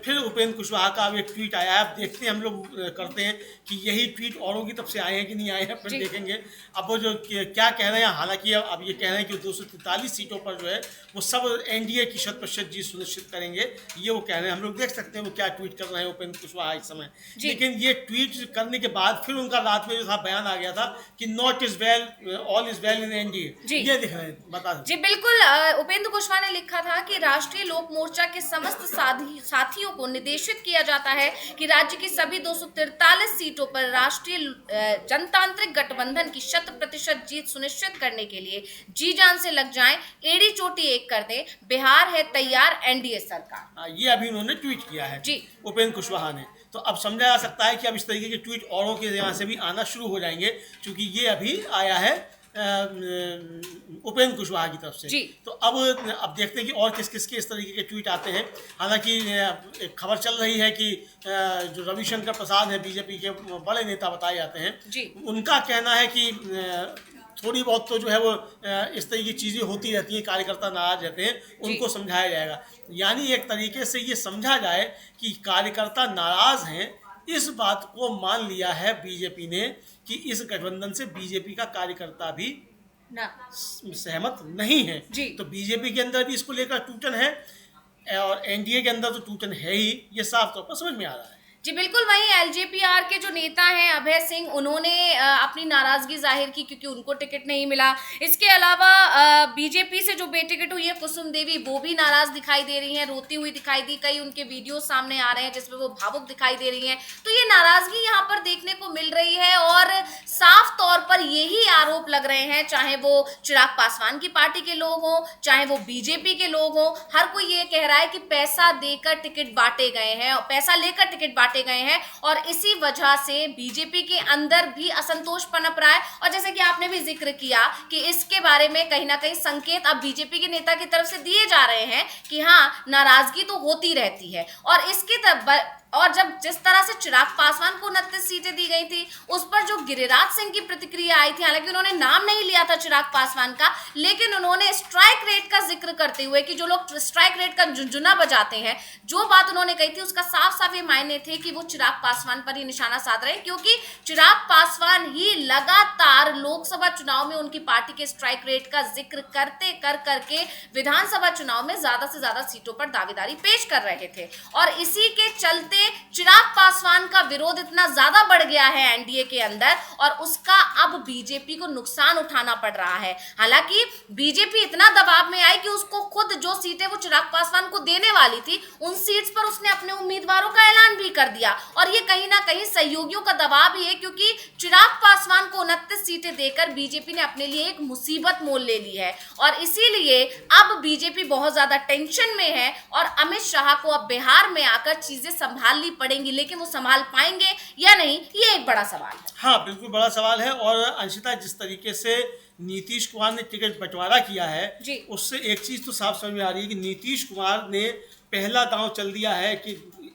फिर उपेंद्र कुशवाहा का अब एक ट्वीट आया है। अब देखते हैं, हम लोग करते हैं कि यही ट्वीट औरों की तरफ से आए हैं कि नहीं आए हैं, फिर देखेंगे अब वो जो क्या कह रहे हैं। हालांकि अब ये कह रहे हैं कि 243 सीटों पर जो है वो सब एनडीए की 100% जीत सुनिश्चित करेंगे, ये वो कह रहे हैं। हम लोग देख सकते हैं वो क्या ट्वीट कर रहे हैं उपेंद्र कुशवाहा इस समय। लेकिन ये ट्वीट करने के बाद फिर उनका रात में जो था बयान आ गया था कि not is well, all is well in NDA, ये दिख रहे हैं। बता जी बिल्कुल, उपेंद्र कुशवाहा ने लिखा था कि राष्ट्रीय लोक मोर्चा के समस्त साथियों को निर्देशित किया जाता है कि राज्य की सभी 243 सीटों पर राष्ट्रीय जनतांत्रिक गठबंधन की 100% जीत सुनिश्चित करने के लिए जी जान से लग जाएं, एड़ी चोटी एक कर दें, बिहार है तैयार एनडीए सरकार। ये अभी उन्होंने ट्वीट किया है उपेंद्र कुशवाहा ने। तो अब समझा जा सकता है कि अब इस तरीके के ट्वीट औरों के यहाँ से भी आना शुरू हो जाएंगे, क्योंकि ये अभी आया है उपेंद्र कुशवाहा की तरफ से। तो अब देखते हैं कि और किस किस के इस तरीके के ट्वीट आते हैं। हालांकि एक खबर चल रही है कि जो रविशंकर प्रसाद है, बीजेपी के बड़े नेता बताए जाते हैं, उनका कहना है कि थोड़ी बहुत तो जो है वो इस तरह की चीज़ें होती रहती हैं, कार्यकर्ता नाराज रहते हैं, उनको समझाया जाएगा। यानी एक तरीके से ये समझा जाए कि कार्यकर्ता नाराज हैं, इस बात को मान लिया है बीजेपी ने कि इस गठबंधन से बीजेपी का कार्यकर्ता भी सहमत नहीं है। तो बीजेपी के अंदर भी इसको लेकर टूटन है और एनडीए के अंदर तो टूटन है ही, ये साफ तौर पर समझ में आ रहा है। जी बिल्कुल, वहीं एलजेपीआर के जो नेता हैं अभय सिंह, उन्होंने अपनी नाराजगी जाहिर की क्योंकि उनको टिकट नहीं मिला। इसके अलावा बीजेपी से जो बेटिकट हुई है कुसुम देवी, वो भी नाराज दिखाई दे रही हैं, रोती हुई दिखाई दी। कई उनके वीडियो सामने आ रहे हैं जिसमें वो भावुक दिखाई दे रही हैं। तो ये नाराजगी यहाँ पर देखने को मिल रही है और साफ तौर पर यही आरोप लग रहे हैं, चाहे वो चिराग पासवान की पार्टी के लोग हों, चाहे वो बीजेपी के लोग हों, हर कोई ये कह रहा है कि पैसा देकर टिकट बांटे गए हैं और पैसा लेकर टिकट बांटे गए हैं और इसी वजह से बीजेपी के अंदर भी असंतोष पनप रहा है। और जैसे कि आपने भी जिक्र किया कि इसके बारे में कहीं ना कहीं संकेत अब बीजेपी के नेता की तरफ से दिए जा रहे हैं कि हाँ, नाराजगी तो होती रहती है। और इसके और जब जिस तरह से चिराग पासवान को 29 सीटें दी गई थी, उस पर जो गिरिराज सिंह की प्रतिक्रिया आई थी, हालांकि उन्होंने नाम नहीं लिया था चिराग पासवान का, लेकिन उन्होंने स्ट्राइक रेट का जिक्र करते हुए कि जो लोग स्ट्राइक रेट का झुनझुना बजाते हैं, जो बात उन्होंने कही थी उसका साफ साफ ये मायने थे कि वो चिराग पासवान पर ही निशाना साध रहे हैं, क्योंकि चिराग पासवान ही लगातार लोकसभा चुनाव में उनकी पार्टी के स्ट्राइक रेट का जिक्र करके विधानसभा चुनाव में ज्यादा से ज्यादा सीटों पर दावेदारी पेश कर रहे थे। और इसी के चलते चिराग पासवान का विरोध इतना ज्यादा बढ़ गया है एनडीए के अंदर और उसका अब बीजेपी को नुकसान उठाना पड़ रहा है। हालांकि बीजेपी इतना दबाव में आई कि उसको खुद जो सीटें वो चिराग पासवान को देने वाली थी, उन सीट्स पर उसने अपने उम्मीदवारों का ऐलान भी कर दिया। और ये कहीं ना कहीं सहयोगियों का दबाव भी है, क्योंकि चिराग पासवान को 29 सीटें देकर बीजेपी ने अपने लिए एक मुसीबत मोल ले ली है और इसीलिए अब बीजेपी बहुत ज्यादा टेंशन में है और अमित शाह को अब बिहार में आकर चीजें संभालनी पड़ेंगी, लेकिन वो संभाल पाएंगे या नहीं, ये एक बड़ा सवाल है। हाँ, बिल्कुल बड़ा सवाल है। और अंशिता, जिस तरीके से नीतीश कुमार ने टिकट बंटवारा किया है, उससे एक चीज तो साफ समझ में आ रही है कि नीतीश कुमार ने पहला दांव चल दिया है कि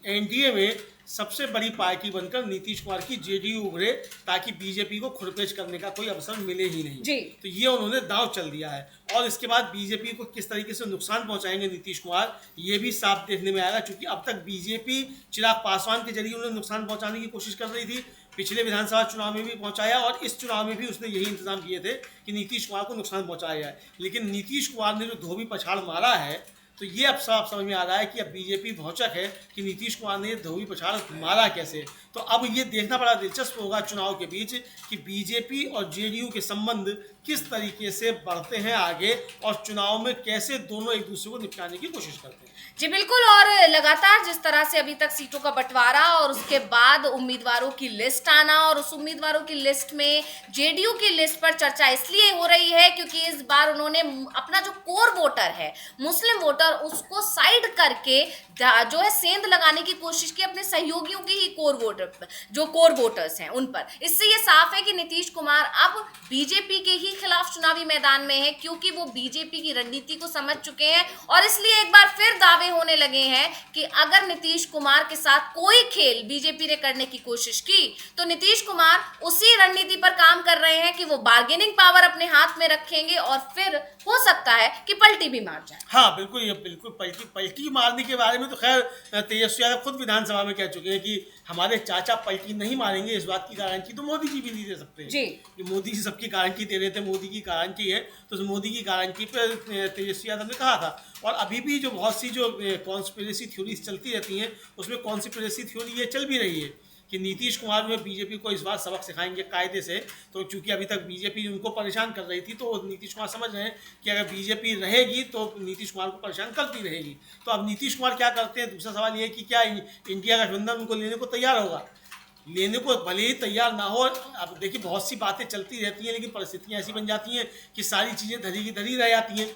एनडीए में सबसे बड़ी पार्टी बनकर नीतीश कुमार की जेडीयू उभरे, ताकि बीजेपी को खुरपेश करने का कोई अवसर मिले ही नहीं। जी। तो ये उन्होंने दांव चल दिया है, और इसके बाद बीजेपी को किस तरीके से नुकसान पहुंचाएंगे नीतीश कुमार, ये भी साफ देखने में आएगा। क्योंकि अब तक बीजेपी चिराग पासवान के जरिए उन्हें नुकसान पहुंचाने की कोशिश कर रही थी, पिछले विधानसभा चुनाव में भी पहुंचाया, और इस चुनाव में भी उसने यही इंतजाम किए थे कि नीतीश कुमार को नुकसान पहुंचाया जाए। लेकिन नीतीश कुमार ने जो धोबी पछाड़ मारा है, तो ये अब साफ समझ में आ रहा है कि अब बीजेपी भौचक है कि नीतीश कुमार ने धोबी पछाड़ मारा कैसे। तो अब ये देखना बड़ा दिलचस्प होगा चुनाव के बीच कि बीजेपी और जेडीयू के संबंध किस तरीके से बढ़ते हैं आगे, और चुनाव में कैसे दोनों एक दूसरे को निपटाने की कोशिश करते हैं। जी बिल्कुल, और लगातार जिस तरह से अभी तक सीटों का बंटवारा और उसके बाद उम्मीदवारों की लिस्ट आना, और उस उम्मीदवारों की लिस्ट में जेडीयू की लिस्ट पर चर्चा इसलिए हो रही है क्योंकि इस बार उन्होंने अपना जो कोर वोटर है, मुस्लिम वोटर, उसको साइड करके जो है सेंध लगाने की कोशिश की अपने सहयोगियों की ही कोर वोटर, जो कोर वोटर्स हैं उन पर। इससे ये साफ है कि नीतीश कुमार अब बीजेपी के ही खिलाफ चुनावी मैदान में है, क्योंकि वो बीजेपी की रणनीति को समझ चुके हैं, और इसलिए एक बार फिर दावे होने लगे हैं कि अगर नीतीश कुमार के साथ कोई खेल बीजेपी ने करने की कोशिश की तो नीतीश कुमार उसी रणनीति पर काम कर रहे हैं कि वो बार्गेनिंग पावर अपने हाथ में रखेंगे, और फिर हो सकता है कि पलटी भी मार जाए। हाँ बिल्कुल, ये बिल्कुल पलटी मारने के बारे में तो खैर तेजस्वी यादव खुद विधानसभा में कह चुके हैं कि हमारे चाचा पलटी नहीं मारेंगे। इस बात की गारंटी तो मोदी जी भी नहीं दे सकते जी। मोदी जी सबकी गारंटी दे रहे थे, मोदी की गारंटी है, तो मोदी की गारंटी पर तेजस्वी यादव ने कहा था। और अभी भी जो बहुत सी जो कॉन्स्पिरेसी थ्योरीज चलती रहती हैं, उसमें कॉन्स्पिरेसी थ्योरी ये चल भी रही है कि नीतीश कुमार जो है बीजेपी को इस बार सबक सिखाएंगे कायदे से। तो चूंकि अभी तक बीजेपी उनको परेशान कर रही थी, तो नीतीश कुमार समझ रहे हैं कि अगर बीजेपी रहेगी तो नीतीश कुमार को परेशान करती रहेगी। तो अब नीतीश कुमार क्या करते हैं, दूसरा सवाल ये है कि क्या इंडिया गठबंधन उनको लेने को तैयार होगा। लेने को भले ही तैयार ना हो, अब देखिए बहुत सी बातें चलती रहती हैं, लेकिन परिस्थितियाँ ऐसी बन जाती हैं कि सारी चीज़ें धरी की धरी रह जाती हैं,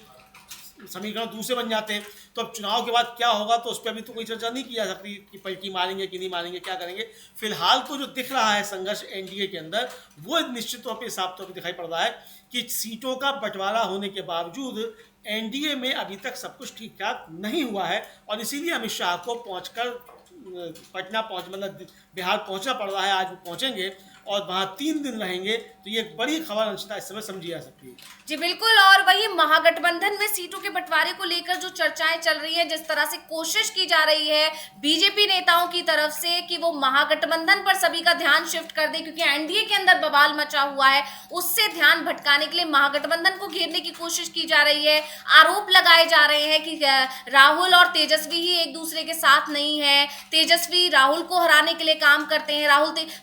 समीकरण दूसरे बन जाते हैं। तो अब चुनाव के बाद क्या होगा, तो उस पर अभी तो कोई चर्चा नहीं की जा सकती कि पलटी मारेंगे कि नहीं मारेंगे, क्या करेंगे। फिलहाल तो जो दिख रहा है संघर्ष एनडीए के अंदर, वो निश्चित तौर पर साफ तौर पर दिखाई पड़ रहा है कि सीटों का बंटवारा होने के बावजूद एनडीए में अभी तक सब कुछ ठीक ठाक नहीं हुआ है, और इसीलिए अमित शाह को पहुंचकर मतलब बिहार पहुंचना पड़ रहा है। आज वो पहुंचेंगे और वहाँ 3 दिन रहेंगे, तो ये एक बड़ी खबर अंशिता इस समय समझी जा सकती है। जी बिल्कुल, और वही महागठबंधन में सीटों के बंटवारे को लेकर जो चर्चाएं चल रही है, जिस तरह से कोशिश की जा रही है बीजेपी नेताओं की तरफ से कि वो महागठबंधन पर सभी का ध्यान शिफ्ट कर दे, क्योंकि एनडीए के अंदर बवाल मचा हुआ है, उससे ध्यान भटकाने के लिए महागठबंधन को घेरने की कोशिश की जा रही है। आरोप लगाए जा रहे हैं कि राहुल और तेजस्वी ही एक दूसरे के साथ नहीं है, तेजस्वी राहुल को हराने के लिए काम करते हैं,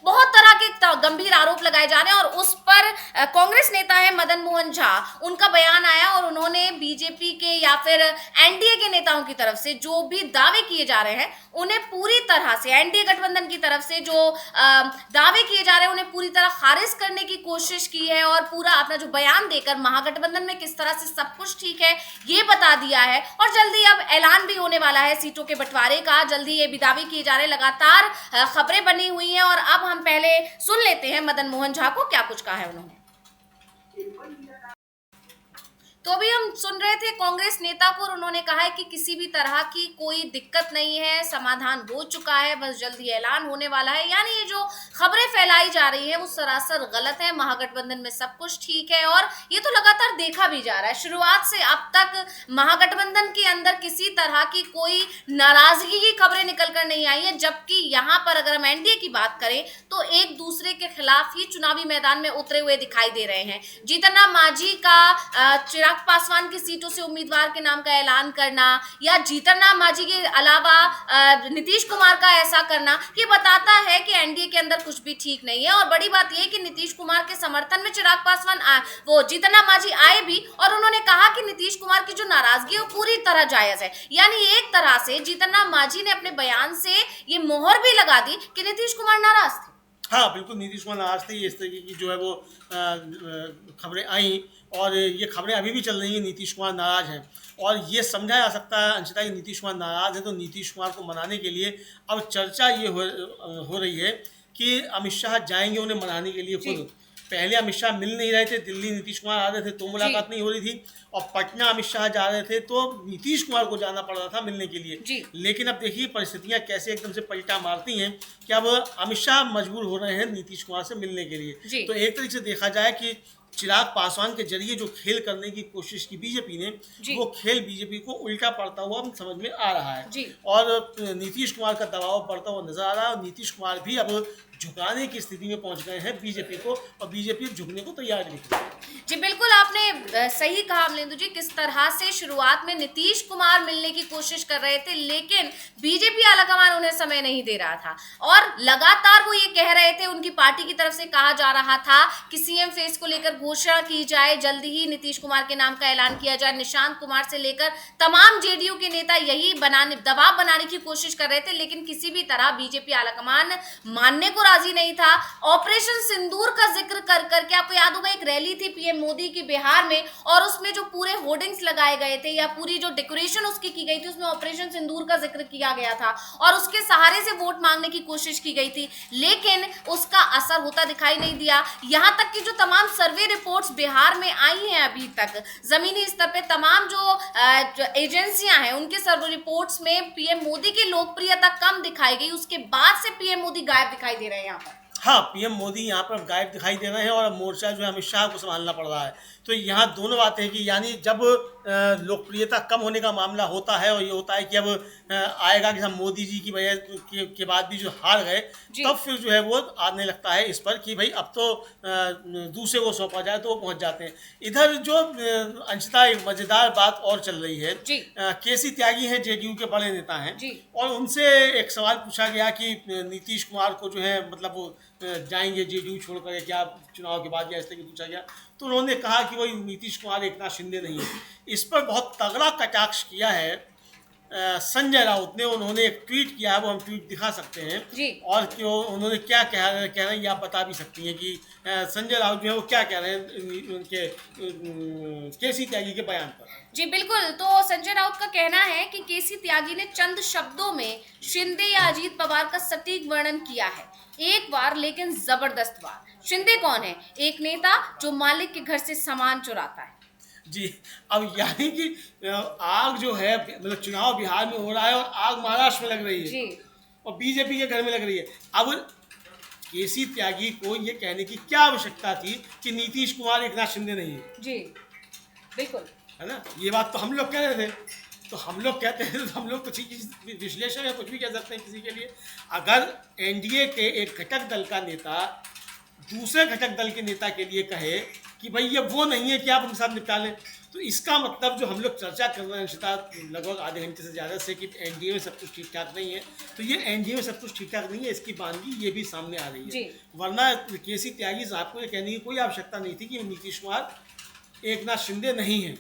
बहुत तरह के गंभीर आरोप लगाए जा रहे हैं। और उस पर कांग्रेस नेता है मदन मोहन झा, उनका बयान आया, और उन्होंने बीजेपी के या फिर एनडीए के नेताओं की तरफ से जो भी दावे किए जा रहे हैं, उन्हें पूरी तरह से एनडीए गठबंधन की तरफ से जो दावे किए जा रहे हैं उन्हें पूरी तरह खारिज करने की कोशिश की है, और पूरा अपना जो बयान देकर महागठबंधन में किस तरह से सब कुछ ठीक है ये बता दिया है। और जल्दी अब ऐलान भी होने वाला है सीटों के बंटवारे का, जल्दी ये भी दावे किए जा रहे हैं, लगातार खबरें बनी हुई हैं। और अब हम पहले सुन लेते हैं मदन मोहन झा को, क्या कुछ कहा है उन्होंने। तो अभी हम सुन रहे थे कांग्रेस नेता को, और उन्होंने कहा है कि किसी भी तरह की कोई दिक्कत नहीं है, समाधान हो चुका है, बस जल्दी ऐलान होने वाला है। यानी ये जो खबरें फैलाई जा रही है वो सरासर गलत है, महागठबंधन में सब कुछ ठीक है। और ये तो लगातार देखा भी जा रहा है, शुरुआत से अब तक महागठबंधन के अंदर किसी तरह की कोई नाराजगी की खबरें निकल कर नहीं आई है। जबकि यहाँ पर अगर हम एनडीए की बात करें तो एक दूसरे के खिलाफ ही चुनावी मैदान में उतरे हुए दिखाई दे रहे हैं। जीतन राम मांझी का चिराग पासवान की सीटों से उम्मीदवार के नाम का ऐलान करना, या जीतन राम मांझी के अलावा नीतीश कुमार का ऐसा करना, ये बताता है कि एनडीए के अंदर कुछ भी ठीक नहीं है। और बड़ी बात यह है कि नीतीश कुमार के समर्थन में चिराग पासवान वो जीतन राम मांझी आए भी, और उन्होंने कहा कि नीतीश कुमार की जो नाराजगी है वो पूरी तरह जायज है। यानी एक तरह से जीतन राम मांझी ने अपने बयान से ये मोहर भी लगा दी कि नीतीश कुमार नाराज थे। हाँ बिल्कुल, नीतीश कुमार नाराज थे। इस तरीके की जो है वो खबरें आई, और ये खबरें अभी भी चल रही हैं, नीतीश कुमार नाराज हैं। और ये समझा जा सकता है अंशिता कि नीतीश कुमार नाराज है, तो नीतीश कुमार को मनाने के लिए अब चर्चा ये हो रही है कि अमित शाह जाएंगे उन्हें मनाने के लिए खुद। पहले अमित शाह मिल नहीं रहे थे, दिल्ली नीतीश कुमार आ रहे थे तो मुलाकात नहीं हो रही थी, और पटना अमित शाह जा रहे थे तो नीतीश कुमार को जाना पड़ रहा था मिलने के लिए। लेकिन अब देखिए परिस्थितियां कैसे एकदम से पलटा मारती हैं कि अब अमित शाह मजबूर हो रहे हैं नीतीश कुमार से मिलने के लिए। तो एक तरीके से देखा जाए कि चिराग पासवान के जरिए जो खेल करने की कोशिश की बीजेपी ने, वो खेल बीजेपी को उल्टा पड़ता हुआ समझ में आ रहा है, और नीतीश कुमार का दबाव बढ़ता हुआ नजर आ रहा है, और नीतीश कुमार भी अब झुकाने की स्थिति में पहुंच गए हैं बीजेपी को, और बीजेपी झुकने को तैयार नहीं है। जी बिल्कुल, आपने सही कहा अमलेंदु जी। किस तरह से शुरुआत में नीतीश कुमार मिलने की कोशिश कर रहे थे, लेकिन बीजेपी आलाकमान उन्हें समय नहीं दे रहा था, और लगातार वो ये कह रहे थे, उनकी पार्टी की तरफ से कहा जा रहा था कि सीएम फेस को लेकर घोषणा की जाए, जल्दी ही नीतीश कुमार के नाम का ऐलान किया जाए। निशांत कुमार से लेकर तमाम जेडीयू के नेता यही दबाव बनाने की कोशिश कर रहे थे, लेकिन किसी भी तरह बीजेपी आलाकमान मानने को राजी नहीं था। ऑपरेशन सिंदूर का जिक्र कर करके, आपको याद होगा एक रैली थी पीएम मोदी की बिहार में, और उसमें जो पूरे होर्डिंग्स लगाए गए थे या पूरी जो डेकोरेशन उसकी की गई थी, उसमें ऑपरेशन सिंदूर का जिक्र किया गया था, और उसके सहारे से वोट मांगने की कोशिश की गई थी, लेकिन उसका असर होता दिखाई नहीं दिया। यहां तक कि जो तमाम सर्वे रिपोर्ट्स बिहार में आई हैं अभी तक, जमीनी स्तर पे तमाम जो एजेंसियां हैं, उनके सर्वे रिपोर्ट्स में पीएम मोदी की लोकप्रियता कम दिखाई गई। उसके बाद से पीएम मोदी गायब दिखाई दे रहे हैं यहाँ पर। हाँ, पीएम मोदी यहाँ पर गायब दिखाई दे रहे हैं, और मोर्चा जो है अमित शाह को संभालना पड़ रहा है। तो यहाँ दोनों बातें हैं कि यानी जब लोकप्रियता कम होने का मामला होता है, और ये होता है कि अब आएगा कि हम मोदी जी की वजह के बाद भी जो हार गए, तब फिर जो है वो आने लगता है इस पर कि भाई अब तो दूसरे को सौंपा जाए, तो वो पहुंच जाते हैं। इधर जो अंशतः एक मजेदार बात और चल रही है, केसी त्यागी हैं, जेडीयू के बड़े नेता हैं, और उनसे एक सवाल पूछा गया कि नीतीश कुमार को जो है मतलब वो जाएंगे जेडीयू छोड़ कर क्या चुनाव के बाद, या इस तरह पूछा गया, तो उन्होंने कहा कि वही नीतीश कुमार एकनाथ शिंदे नहीं है। इस पर बहुत तगड़ा कटाक्ष किया है संजय राउत ने। उन्होंने एक ट्वीट किया है, वो हम ट्वीट दिखा सकते हैं, और क्यों उन्होंने क्या कह रहे हैं ये आप बता भी सकती हैं कि संजय राउत जो है वो क्या कह रहे हैं उनके केसी त्यागी के बयान पर। जी बिल्कुल, तो संजय राउत का कहना है कि केसी त्यागी ने चंद शब्दों में शिंदे या अजीत पवार का सटीक वर्णन किया है, एक बार लेकिन जबरदस्त बार। शिंदे कौन है? एक नेता जो मालिक के घर से सामान चुराता है। जी, अब यानी कि आग जो है मतलब चुनाव बिहार में हो रहा है, और आग महाराष्ट्र में लग रही है, और बीजेपी के घर में लग रही है। अब केसी त्यागी को ये कहने की क्या आवश्यकता थी कि नीतीश कुमार एकनाथ शिंदे नहीं है? जी बिल्कुल, है ना, ये बात तो हम लोग कह रहे थे, तो हम लोग कहते हैं तो हम लोग तो ठीक विश्लेषण है, कुछ भी कह सकते हैं किसी के लिए। अगर एनडीए के एक घटक दल का नेता दूसरे घटक दल के नेता के लिए कहे कि भाई ये वो नहीं है कि आप उनके साथ निपटा लें, तो इसका मतलब जो हम लोग चर्चा कर रहे हैं लगभग आधे घंटे से ज़्यादा से कि एनडीए में सब कुछ ठीक ठाक नहीं है, तो ये एनडीए में सब कुछ ठीक ठाक नहीं है, इसकी बानगी ये भी सामने आ रही है। वरना केसी त्यागी साहब को ये कहने की कोई आवश्यकता नहीं थी कि नीतीश कुमार एकनाथ शिंदे नहीं है।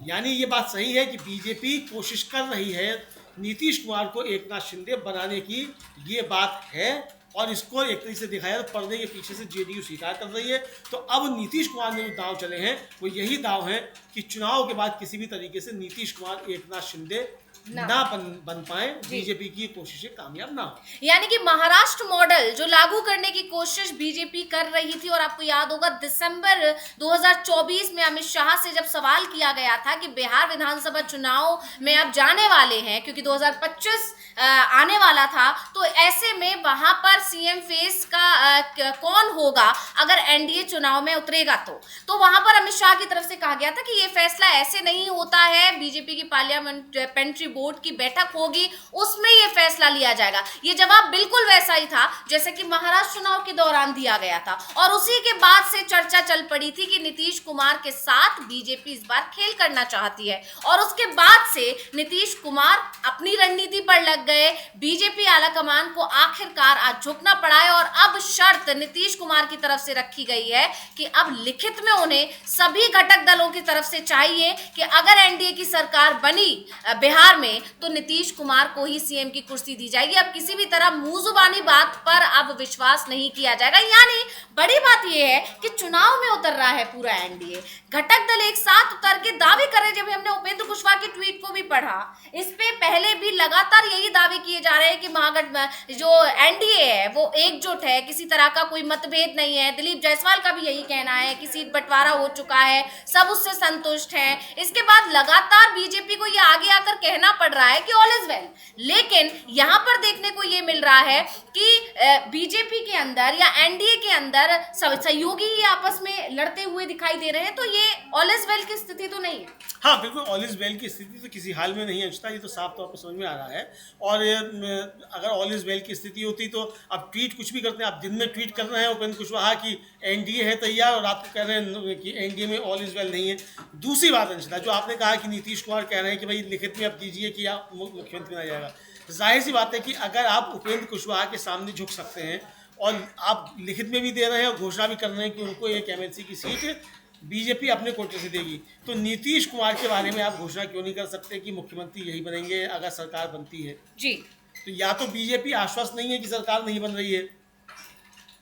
यानी ये बात सही है कि बीजेपी कोशिश कर रही है नीतीश कुमार को एकनाथ शिंदे बनाने की, ये बात है, और इसको एक तरीके से दिखाया तो पर्दे के पीछे से जेडीयू स्वीकार कर रही है। तो अब नीतीश कुमार ने जो दांव चले हैं वो यही दांव है कि चुनाव के बाद किसी भी तरीके से नीतीश कुमार एकनाथ शिंदे ना बन पाए, बीजेपी की कोशिशें कामयाब ना हो। यानी कि महाराष्ट्र मॉडल जो लागू करने की कोशिश बीजेपी कर रही थी, और आपको याद होगा दिसंबर 2024 में अमित शाह से जब सवाल किया गया था कि बिहार विधानसभा चुनाव में अब जाने वाले हैं क्योंकि 2025 आने वाला था, तो ऐसे में वहां पर सीएम फेस का कौन होगा अगर एनडीए चुनाव में उतरेगा, तो वहां पर अमित शाह की तरफ से कहा गया था कि ये फैसला ऐसे नहीं होता है, बीजेपी की पार्लियामेंट्री बोर्ड की बैठक होगी, उसमें ये फैसला लिया जाएगा। ये जवाब बिल्कुल वैसा ही था जैसे कि महाराष्ट्र चुनाव के दौरान दिया गया था, और उसी के बाद से चर्चा चल पड़ी थी कि नीतीश कुमार के साथ बीजेपी इस बार खेल करना चाहती है, और उसके बाद से नीतीश कुमार अपनी रणनीति पर लग गए। बीजेपी आलाकमान को आखिरकार आज झुकना पड़ा है, और अब शर्त नीतीश कुमार की तरफ से रखी गई है कि अब लिखित में उन्हें सभी घटक दलों की तरफ से चाहिए कि अगर एनडीए की सरकार बनी बिहार में तो नीतीश कुमार को ही सीएम की कुर्सी दी जाएगी। अब किसी भी तरह मुंह जुबानी बात पर अब विश्वास नहीं किया जाएगा। यानी बड़ी बात यह है कि चुनाव में उतर रहा है पूरा एनडीए, घटक दल एक साथ उतर के दावे कर रहे हैं। जब हमने उपेंद्र कुशवाहा की ट्वीट को भी पढ़ा, इस पे पहले भी लगातार यही दावे किए जा रहे हैं कि महागठबंधन जो एनडीए है वो एकजुट है, किसी तरह का कोई मतभेद नहीं है। दिलीप जायसवाल का भी यही कहना है कि सीट बंटवारा हो चुका है, सब उससे संतुष्ट हैं। इसके बाद लगातार बीजेपी को ये आगे आकर कहना पड़ रहा है कि ऑल इज वेल, लेकिन यहाँ पर देखने को ये मिल रहा है कि बीजेपी के अंदर या एनडीए के अंदर सहयोगी ही आपस में लड़ते हुए दिखाई दे रहे हैं। तो ये ऑल इज वेल की स्थिति तो नहीं है। हाँ बिल्कुल, ऑल इज वेल की स्थिति तो किसी हाल में नहीं है अंशिता, ये तो साफ तौर पर समझ में आ रहा है। और अगर ऑल इज वेल की स्थिति होती तो अब ट्वीट कुछ भी करते हैं, आप दिन में ट्वीट कर रहे हैं उपेंद्र कुशवाहा की एनडीए है तैयार, और रात को कह रहे हैं कि एनडीए में ऑल इज वेल नहीं है। दूसरी बात अंशिता, जो आपने कहा कि नीतीश कुमार कह रहे हैं कि भाई लिखित में अब दीजिए कि आप मुख्यमंत्री बना जाएगा, जाहिर सी बात है कि अगर आप उपेंद्र कुशवाहा के सामने झुक सकते हैं और आप लिखित में भी दे रहे हैं और घोषणा भी कर रहे हैं कि उनको एक एमएलसी की सीट बीजेपी अपने कोटे से देगी, तो नीतीश कुमार के बारे में आप घोषणा क्यों नहीं कर सकते कि मुख्यमंत्री यही बनेंगे अगर सरकार बनती है? जी, तो या तो बीजेपी आश्वस्त नहीं है कि सरकार नहीं बन रही है,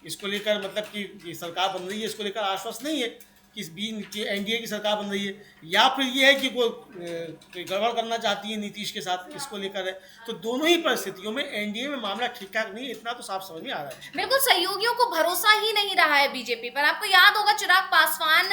इसको लेकर मतलब कि सरकार बन रही है इसको लेकर आश्वस्त नहीं है कि एनडीए की सरकार बन रही है, या फिर ये है कि वो कोई गड़बड़ करना चाहती है नीतीश के साथ, इसको लेकर है। तो दोनों ही परिस्थितियों में एनडीए में मामला ठीक ठाक नहीं है, इतना तो साफ समझ में आ रहा है। बिल्कुल सहयोगियों को भरोसा ही नहीं रहा है बीजेपी पर। आपको याद होगा चिराग पासवान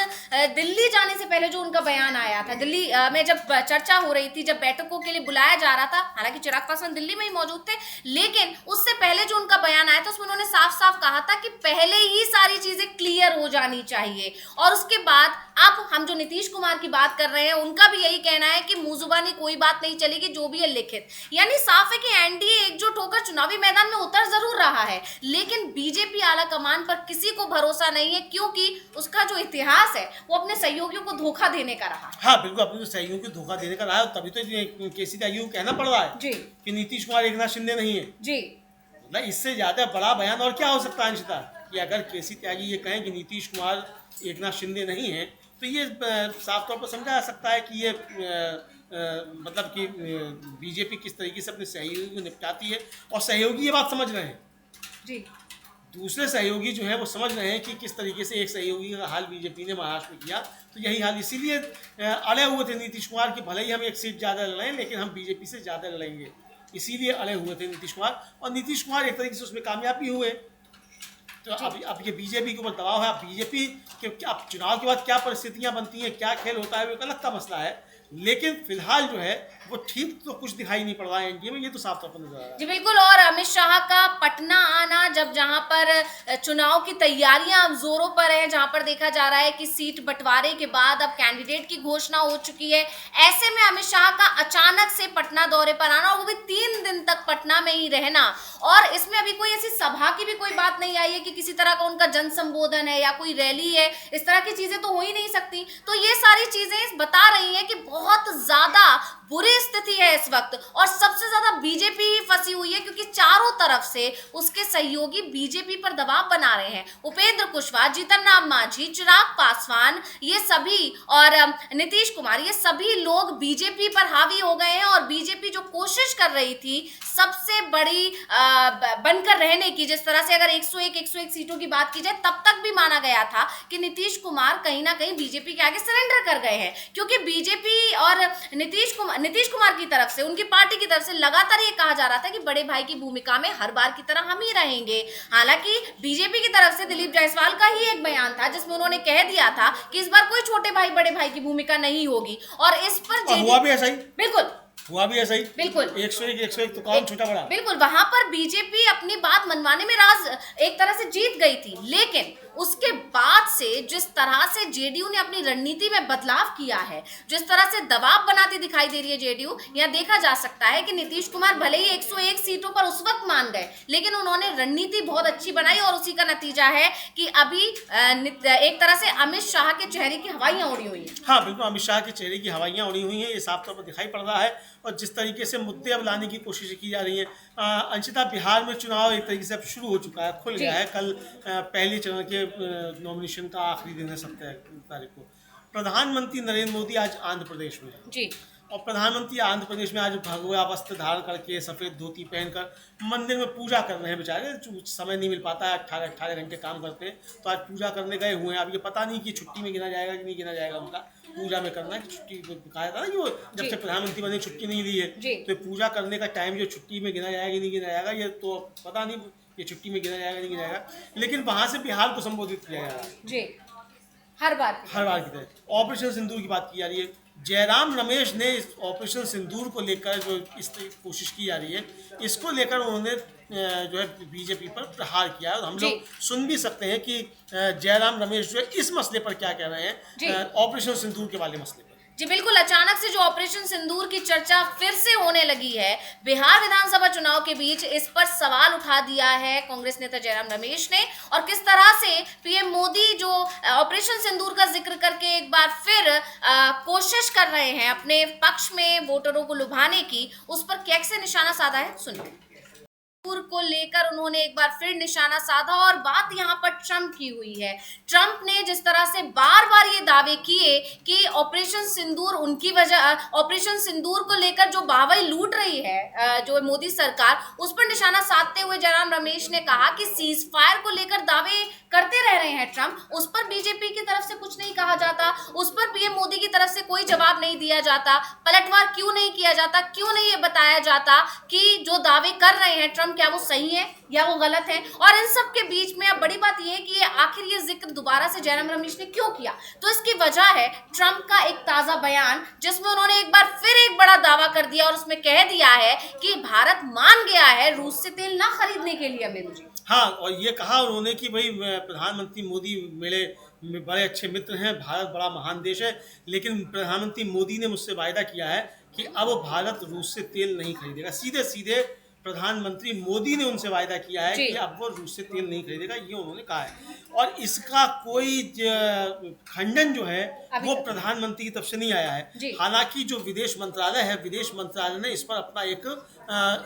दिल्ली जाने से पहले जो उनका बयान आया था, दिल्ली में जब चर्चा हो रही थी, जब बैठकों के लिए बुलाया जा रहा था, हालांकि चिराग पासवान दिल्ली में ही मौजूद थे, लेकिन उससे पहले जो उनका बयान आया था उसमें उन्होंने साफ साफ कहा था कि पहले ही सारी चीजें क्लियर हो जानी चाहिए। और उसके बाद अब हम जो नीतीश कुमार की बात कर रहे हैं उनका भी यही कहना है कि मुंह जुबानी कोई बात नहीं चलेगी, जो भी है लिखित। यानी साफ है कि एनडीए एकजुट होकर चुनावी मैदान में उतर जरूर रहा है, लेकिन बीजेपी आला कमान पर किसी को भरोसा नहीं है, क्योंकि उसका जो इतिहास है वो अपने सहयोगियों को धोखा देने का रहा है। हाँ बिल्कुल, अपने सहयोगियों को धोखा देने का रहा है, तभी तो केसी त्यागी को कहना पड़ रहा है जी कि नीतीश कुमार एकनाथ शिंदे नहीं है। जी, मतलब इससे ज्यादा बड़ा बयान और क्या हो सकता है अंशिता, कि अगर केसी त्यागी ये कहें कि नीतीश कुमार एकनाथ शिंदे नहीं है, तो ये साफ तौर पर समझा जा सकता है कि ये मतलब कि बीजेपी किस तरीके से अपने सहयोगी को निपटाती है, और सहयोगी ये बात समझ रहे हैं जी, दूसरे सहयोगी जो है वो समझ रहे हैं कि किस तरीके से एक सहयोगी का हाल बीजेपी ने महाराष्ट्र में किया, तो यही हाल इसीलिए अड़े हुए थे नीतीश कुमार कि भले ही हम एक सीट ज़्यादा लड़ें लेकिन हम बीजेपी से ज़्यादा लड़ेंगे, इसीलिए अड़े हुए थे नीतीश कुमार, और नीतीश कुमार एक तरीके से उसमें कामयाब भी हुए। तो अब ये बीजेपी के ऊपर दबाव है। बीजेपी के अब चुनाव के बाद क्या परिस्थितियां बनती हैं, क्या खेल होता है, वो एक अलग का मसला है, लेकिन फिलहाल जो है वो ठीक तो कुछ दिखाई नहीं पड़ रहा है एनडीए में, ये तो साफ तौर पर नजर आ रहा है। जी बिल्कुल। और अमित शाह का पटना आना, जब जहां पर चुनाव की तैयारियां अब जोरों पर है, जहां पर देखा जा रहा है कि सीट बंटवारे के बाद अब कैंडिडेट की घोषणा हो चुकी है, ऐसे में अमित शाह का अचानक से पटना दौरे पर आना, और वो भी 3 दिन तक पटना में ही रहना, और इसमें अभी कोई ऐसी सभा की भी कोई बात नहीं आई है कि किसी तरह का उनका जन संबोधन है या कोई रैली है, इस तरह की चीजें तो हो ही नहीं सकती। तो ये सारी चीजें बता रही है कि बहुत ज्यादा बुरी स्थिति है इस वक्त, और सबसे ज्यादा बीजेपी ही फंसी हुई है, क्योंकि चारों तरफ से उसके सहयोगी बीजेपी पर दबाव बना रहे हैं। उपेंद्र कुशवाहा, जीतन राम मांझी, चिराग पासवान, ये सभी, और नीतीश कुमार, ये सभी लोग बीजेपी पर हावी हो गए हैं, और बीजेपी जो कोशिश कर रही थी सबसे बड़ी बनकर रहने की, जिस तरह से अगर 101 सीटों की बात की जाए, तब तक भी माना गया था कि नीतीश कुमार कहीं ना कहीं बीजेपी के आगे सरेंडर कर गए हैं, क्योंकि बीजेपी और नीतीश कुमार की तरफ से, उनकी पार्टी की तरफ से लगातार ये कहा जा रहा था कि बड़े भाई की भूमिका में हर बार की तरह हम ही रहेंगे। हालांकि बीजेपी की तरफ से दिलीप जायसवाल का ही एक बयान था जिसमें उन्होंने कह दिया था कि इस बार कोई छोटे भाई बड़े भाई की भूमिका नहीं होगी, और इस पर हुआ भी ऐसा ही, बिल्कुल हुआ भी ऐसा ही, बिल्कुल 101 तो कौन छोटा बड़ा, बिल्कुल। वहां पर बीजेपी अपनी बात मनवाने में एक तरह से जीत गई थी, लेकिन उसके बाद से जिस तरह से जेडीयू ने अपनी रणनीति में बदलाव किया है, जिस तरह से दबाव बनाती दिखाई दे रही है जेडीयू, यह देखा जा सकता है कि नीतीश कुमार भले ही 101 सीटों पर उस वक्त मान गए, लेकिन उन्होंने रणनीति बहुत अच्छी बनाई, और उसी का नतीजा है कि अभी एक तरह से अमित शाह के चेहरे की हवाइयां उड़ी हुई हैं। हाँ बिल्कुल, अमित शाह के चेहरे की हवाइयाँ उड़ी हुई हैं, ये साफ तौर पर दिखाई पड़ रहा है, और जिस तरीके से मुद्दे अब लाने की कोशिश की जा रही है। अंशिता, बिहार में चुनाव एक तरीके से अब शुरू हो चुका है, खुल गया है। कल पहले चरण के नॉमिनेशन का आखिरी दिन है, 17 तारीख को। प्रधानमंत्री नरेंद्र मोदी आज आंध्र प्रदेश में है। जी। और प्रधानमंत्री आंध्र प्रदेश में आज भगवा वस्त्र धारण करके सफ़ेद धोती पहनकर मंदिर में पूजा कर रहे हैं। बेचारे समय नहीं मिल पाता है, 18 घंटे काम करते हैं, तो आज पूजा करने गए हुए हैं। अब ये पता नहीं कि छुट्टी में गिना जाएगा कि नहीं गिना जाएगा, उनका पूजा में करना है कि छुट्टी कहा था ना कि वो जब से प्रधानमंत्री बने छुट्टी नहीं दी है, तो पूजा करने का टाइम जो छुट्टी में गिना जाएगा कि नहीं गिना जाएगा ये तो पता नहीं, ये छुट्टी में गिना जाएगा नहीं गिना जाएगा। लेकिन वहाँ से बिहार को संबोधित किया जा रहा है जी, हर बार की तरह। ऑपरेशन सिंदूर की बात की जा रही है। जयराम रमेश ने इस ऑपरेशन सिंदूर को लेकर जो इस कोशिश की जा रही है, इसको लेकर उन्होंने जो है बीजेपी पर प्रहार किया। और हम लोग सुन भी सकते हैं कि जयराम रमेश जो है इस मसले पर क्या कह रहे हैं, ऑपरेशन सिंदूर के वाले मसले पर। जी बिल्कुल, अचानक से जो ऑपरेशन सिंदूर की चर्चा फिर से होने लगी है बिहार विधानसभा चुनाव के बीच, इस पर सवाल उठा दिया है कांग्रेस नेता जयराम रमेश ने। और किस तरह से पीएम मोदी जो ऑपरेशन सिंदूर का जिक्र करके एक बार फिर कोशिश कर रहे हैं अपने पक्ष में वोटरों को लुभाने की, उस पर कैसे निशाना साधा है, सुनिए। को लेकर उन्होंने एक बार फिर निशाना साधा और बात यहाँ पर ट्रंप की हुई है। ट्रंप ने जिस तरह से बार बार ये दावे किए कि ऑपरेशन सिंदूर उनकी वजह, ऑपरेशन सिंदूर को लेकर जो वाहवाही लूट रही है जो मोदी सरकार, उस पर निशाना साधते हुए जयराम रमेश ने कहा कि सीज फायर को लेकर दावे करते रह रहे हैं ट्रंप, उस पर बीजेपी की तरफ से कुछ नहीं कहा जाता, उस पर पीएम मोदी की तरफ से कोई जवाब नहीं दिया जाता, पलटवार क्यों नहीं किया जाता, क्यों नहीं ये बताया जाता कि जो दावे कर रहे हैं ट्रंप क्या वो सही है या वो गलत है। और इन सब के बीच में अब बड़ी बात यह है कि आखिर ये जिक्र दोबारा से जयराम रमेश ने क्यों किया, तो इसकी वजह है ट्रंप का एक ताजा बयान, जिसमें उन्होंने एक बार फिर एक बड़ा दावा कर दिया और उसमें कह दिया है कि भारत मान गया है रूस से तेल ना खरीदने के लिए। अमित जी, हाँ, और ये कहा उन्होंने कि भाई प्रधानमंत्री मोदी मेरे बड़े अच्छे मित्र हैं, भारत बड़ा महान देश है, लेकिन प्रधानमंत्री मोदी ने मुझसे वायदा किया है कि अब भारत रूस से तेल नहीं खरीदेगा। सीधे सीधे प्रधानमंत्री मोदी ने उनसे वायदा किया है कि अब वो रूस से तेल नहीं खरीदेगा, ये उन्होंने कहा है। और इसका कोई खंडन जो है वो प्रधानमंत्री की तरफ से नहीं आया है। हालांकि जो विदेश मंत्रालय है, विदेश मंत्रालय ने इस पर अपना एक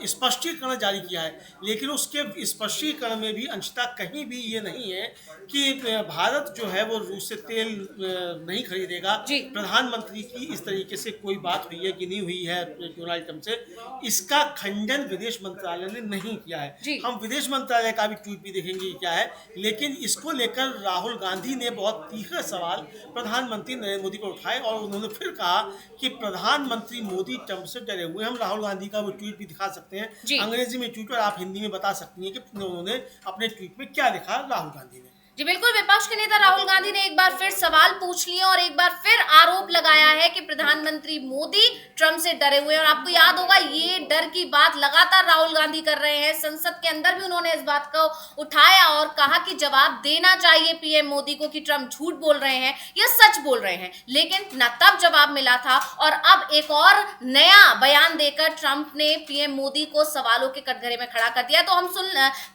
स्पष्टीकरण जारी किया है, लेकिन उसके स्पष्टीकरण में भी अंशतः कहीं भी ये नहीं है कि भारत जो है वो रूस से तेल नहीं खरीदेगा। प्रधानमंत्री की इस तरीके से कोई बात हुई है कि नहीं हुई है डोनाल्ड ट्रंप से, इसका खंडन विदेश मंत्रालय ने नहीं किया है। हम विदेश मंत्रालय का भी ट्वीट भी देखेंगे क्या है, लेकिन इसको लेकर राहुल गांधी ने बहुत तीखा सवाल प्रधानमंत्री नरेंद्र मोदी पर उठाए और उन्होंने फिर कहा कि प्रधानमंत्री मोदी ट्रंप से डरे हुए। हम राहुल गांधी का वो ट्वीट भी दिखा सकते हैं, अंग्रेजी में ट्वीट और आप हिंदी में बता सकती हैं कि उन्होंने अपने ट्वीट में क्या लिखा राहुल गांधी ने। जी बिल्कुल, विपक्ष के नेता राहुल गांधी ने एक बार फिर सवाल पूछ लिए और एक बार फिर आरोप लगाया है कि प्रधानमंत्री मोदी ट्रंप से डरे हुए हैं। और आपको याद होगा ये डर की बात लगातार राहुल गांधी कर रहे हैं, संसद के अंदर भी उन्होंने इस बात को उठाया और कहा कि जवाब देना चाहिए पीएम मोदी को कि ट्रंप झूठ बोल रहे हैं या सच बोल रहे हैं, लेकिन न तब जवाब मिला था और अब एक और नया बयान देकर ट्रंप ने पीएम मोदी को सवालों के कटघरे में खड़ा कर दिया। तो हम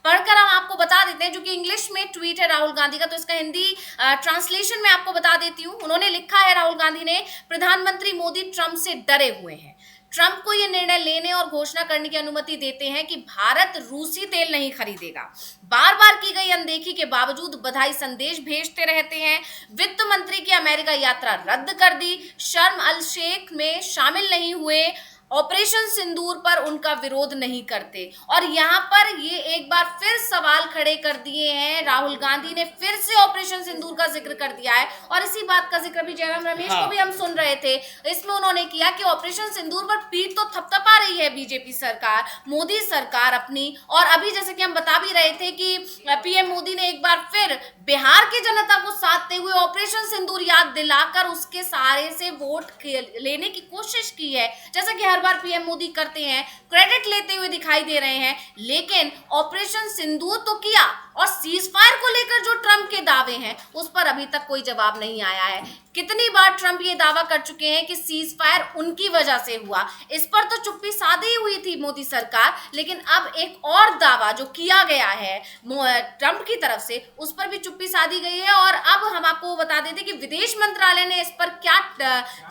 पढ़कर हम आपको बता देते हैं, जो कि इंग्लिश में ट्वीट है राहुल गांधी का, तो इसका हिंदी ट्रांसलेशन में आपको बता देती हूं। उन्होंने लिखा है राहुल गांधी ने, प्रधानमंत्री मोदी ट्रंप से डरे हुए हैं, ट्रंप को यह निर्णय लेने और घोषणा करने की अनुमति देते हैं कि भारत रूसी तेल नहीं खरीदेगा। बार बार की गई अनदेखी के बावजूद बधाई संदेश भेजते रहते हैं। वित्त मंत्री की अमेरिका यात्रा रद्द कर दी, शर्म अल शेख में शामिल नहीं हुए, ऑपरेशन सिंदूर पर उनका विरोध नहीं करते। और यहाँ पर ये एक बार फिर सवाल खड़े कर दिए हैं, राहुल गांधी ने फिर से ऑपरेशन सिंदूर का जिक्र कर दिया है और इसी बात का जिक्र भी जयराम रमेश को भी हम सुन रहे थे। इसमें उन्होंने किया कि ऑपरेशन सिंदूर पर पीठ तो थपथपा रही है बीजेपी सरकार, मोदी सरकार अपनी। और अभी जैसे कि हम बता भी रहे थे कि पीएम मोदी ने एक बार फिर बिहार की जनता को साधते हुए ऑपरेशन सिंदूर याद दिलाकर उसके सहारे से वोट लेने की कोशिश की है, जैसा कि हर बार पीएम मोदी करते हैं, क्रेडिट लेते हुए दिखाई दे रहे हैं। लेकिन ऑपरेशन सिंदूर तो किया और सीज फायर को लेकर जो ट्रंप के दावे हैं उस पर अभी तक कोई जवाब नहीं आया है। कितनी बार ट्रंप ये दावा कर चुके हैं कि सीज फायर उनकी वजह से हुआ, इस पर तो चुप्पी साधी हुई थी मोदी सरकार, लेकिन अब एक और दावा जो किया गया है ट्रंप की तरफ से उस पर भी चुप्पी साधी गई है। और अब हम आपको बता देते कि विदेश मंत्रालय ने इस पर क्या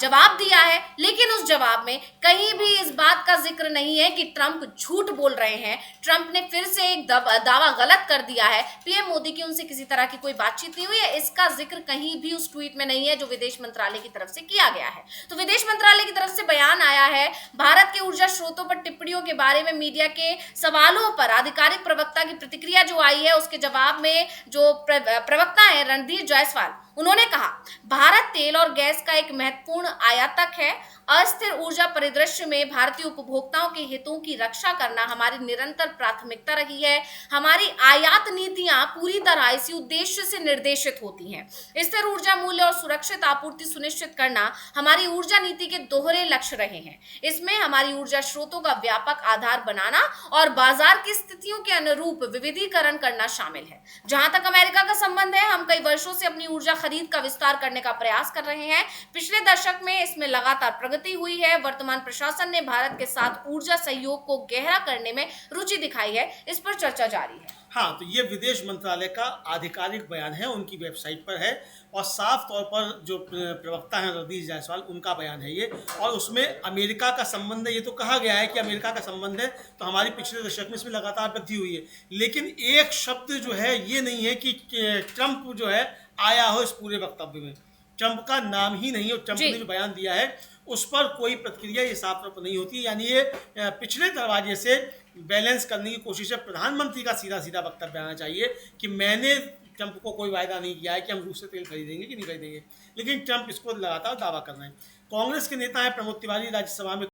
जवाब दिया है, लेकिन उस जवाब में कहीं भी इस बात का जिक्र नहीं है कि ट्रंप झूठ बोल रहे हैं। ट्रंप ने फिर से एक दावा गलत कर दिया है है पीएम मोदी की उनसे किसी तरह की कोई बातचीत नहीं हुई है, इसका जिक्र कहीं भी उस ट्वीट में नहीं है जो विदेश मंत्रालय की तरफ से किया गया है। तो विदेश मंत्रालय की तरफ से बयान आया है, भारत के ऊर्जा स्रोतों पर टिप्पणियों के बारे में मीडिया के सवालों पर आधिकारिक प्रवक्ता की प्रतिक्रिया जो आई है, उसके जवाब में जो प्रवक्ता है रणधीर जायसवाल, उन्होंने कहा भारत तेल और गैस का एक महत्वपूर्ण आयातक है। अस्थिर ऊर्जा परिदृश्य में भारतीय उपभोक्ताओं के हितों की रक्षा करना हमारी निरंतर प्राथमिकता रही है। हमारी आयात नीतियां पूरी तरह इसी उद्देश्य से निर्देशित होती हैं। स्थिर ऊर्जा मूल्य और सुरक्षित आपूर्ति सुनिश्चित करना हमारी ऊर्जा नीति के दोहरे लक्ष्य रहे हैं। इसमें हमारी ऊर्जा स्रोतों का व्यापक आधार बनाना और बाजार की स्थितियों के अनुरूप विविधीकरण करना शामिल है। जहां तक अमेरिका का संबंध है, हम कई वर्षों से अपनी ऊर्जा खरीद का विस्तार करने का प्रयास कर रहे हैं। पिछले दशक में इसमें लगातार प्रगति हुई है। वर्तमान प्रशासन ने भारत के साथ ऊर्जा सहयोग को गहरा करने में रुचि दिखाई है। इस पर चर्चा जारी है। हाँ, तो ये विदेश मंत्रालय का आधिकारिक बयान है, उनकी वेबसाइट पर है और साफ तौर पर जो प्रवक्ता हैं रणधीर जायसवाल, उनका बयान है ये। और उसमें अमेरिका का संबंध है, ये तो कहा गया है कि अमेरिका का संबंध है, तो हमारी पिछले दशक में इसमें लगातार वृद्धि हुई है। लेकिन एक शब्द जो है ये नहीं है कि ट्रंप जो है आया हो इस पूरे वक्तव्य में। ट्रंप का नाम ही नहीं, और ट्रंप ने जो बयान दिया है उस पर कोई प्रतिक्रिया ये साफ तौर पर नहीं होती। यानी ये पिछले दरवाजे से बैलेंस करने की कोशिश है। प्रधानमंत्री का सीधा सीधा वक्तव्य आना चाहिए कि मैंने ट्रंप को कोई वायदा नहीं किया है कि हम रूस से तेल खरीदेंगे कि नहीं खरीदेंगे, लेकिन ट्रंप इसको लगातार दावा कर रहे हैं। कांग्रेस के नेता हैं प्रमोद तिवारी, राज्यसभा में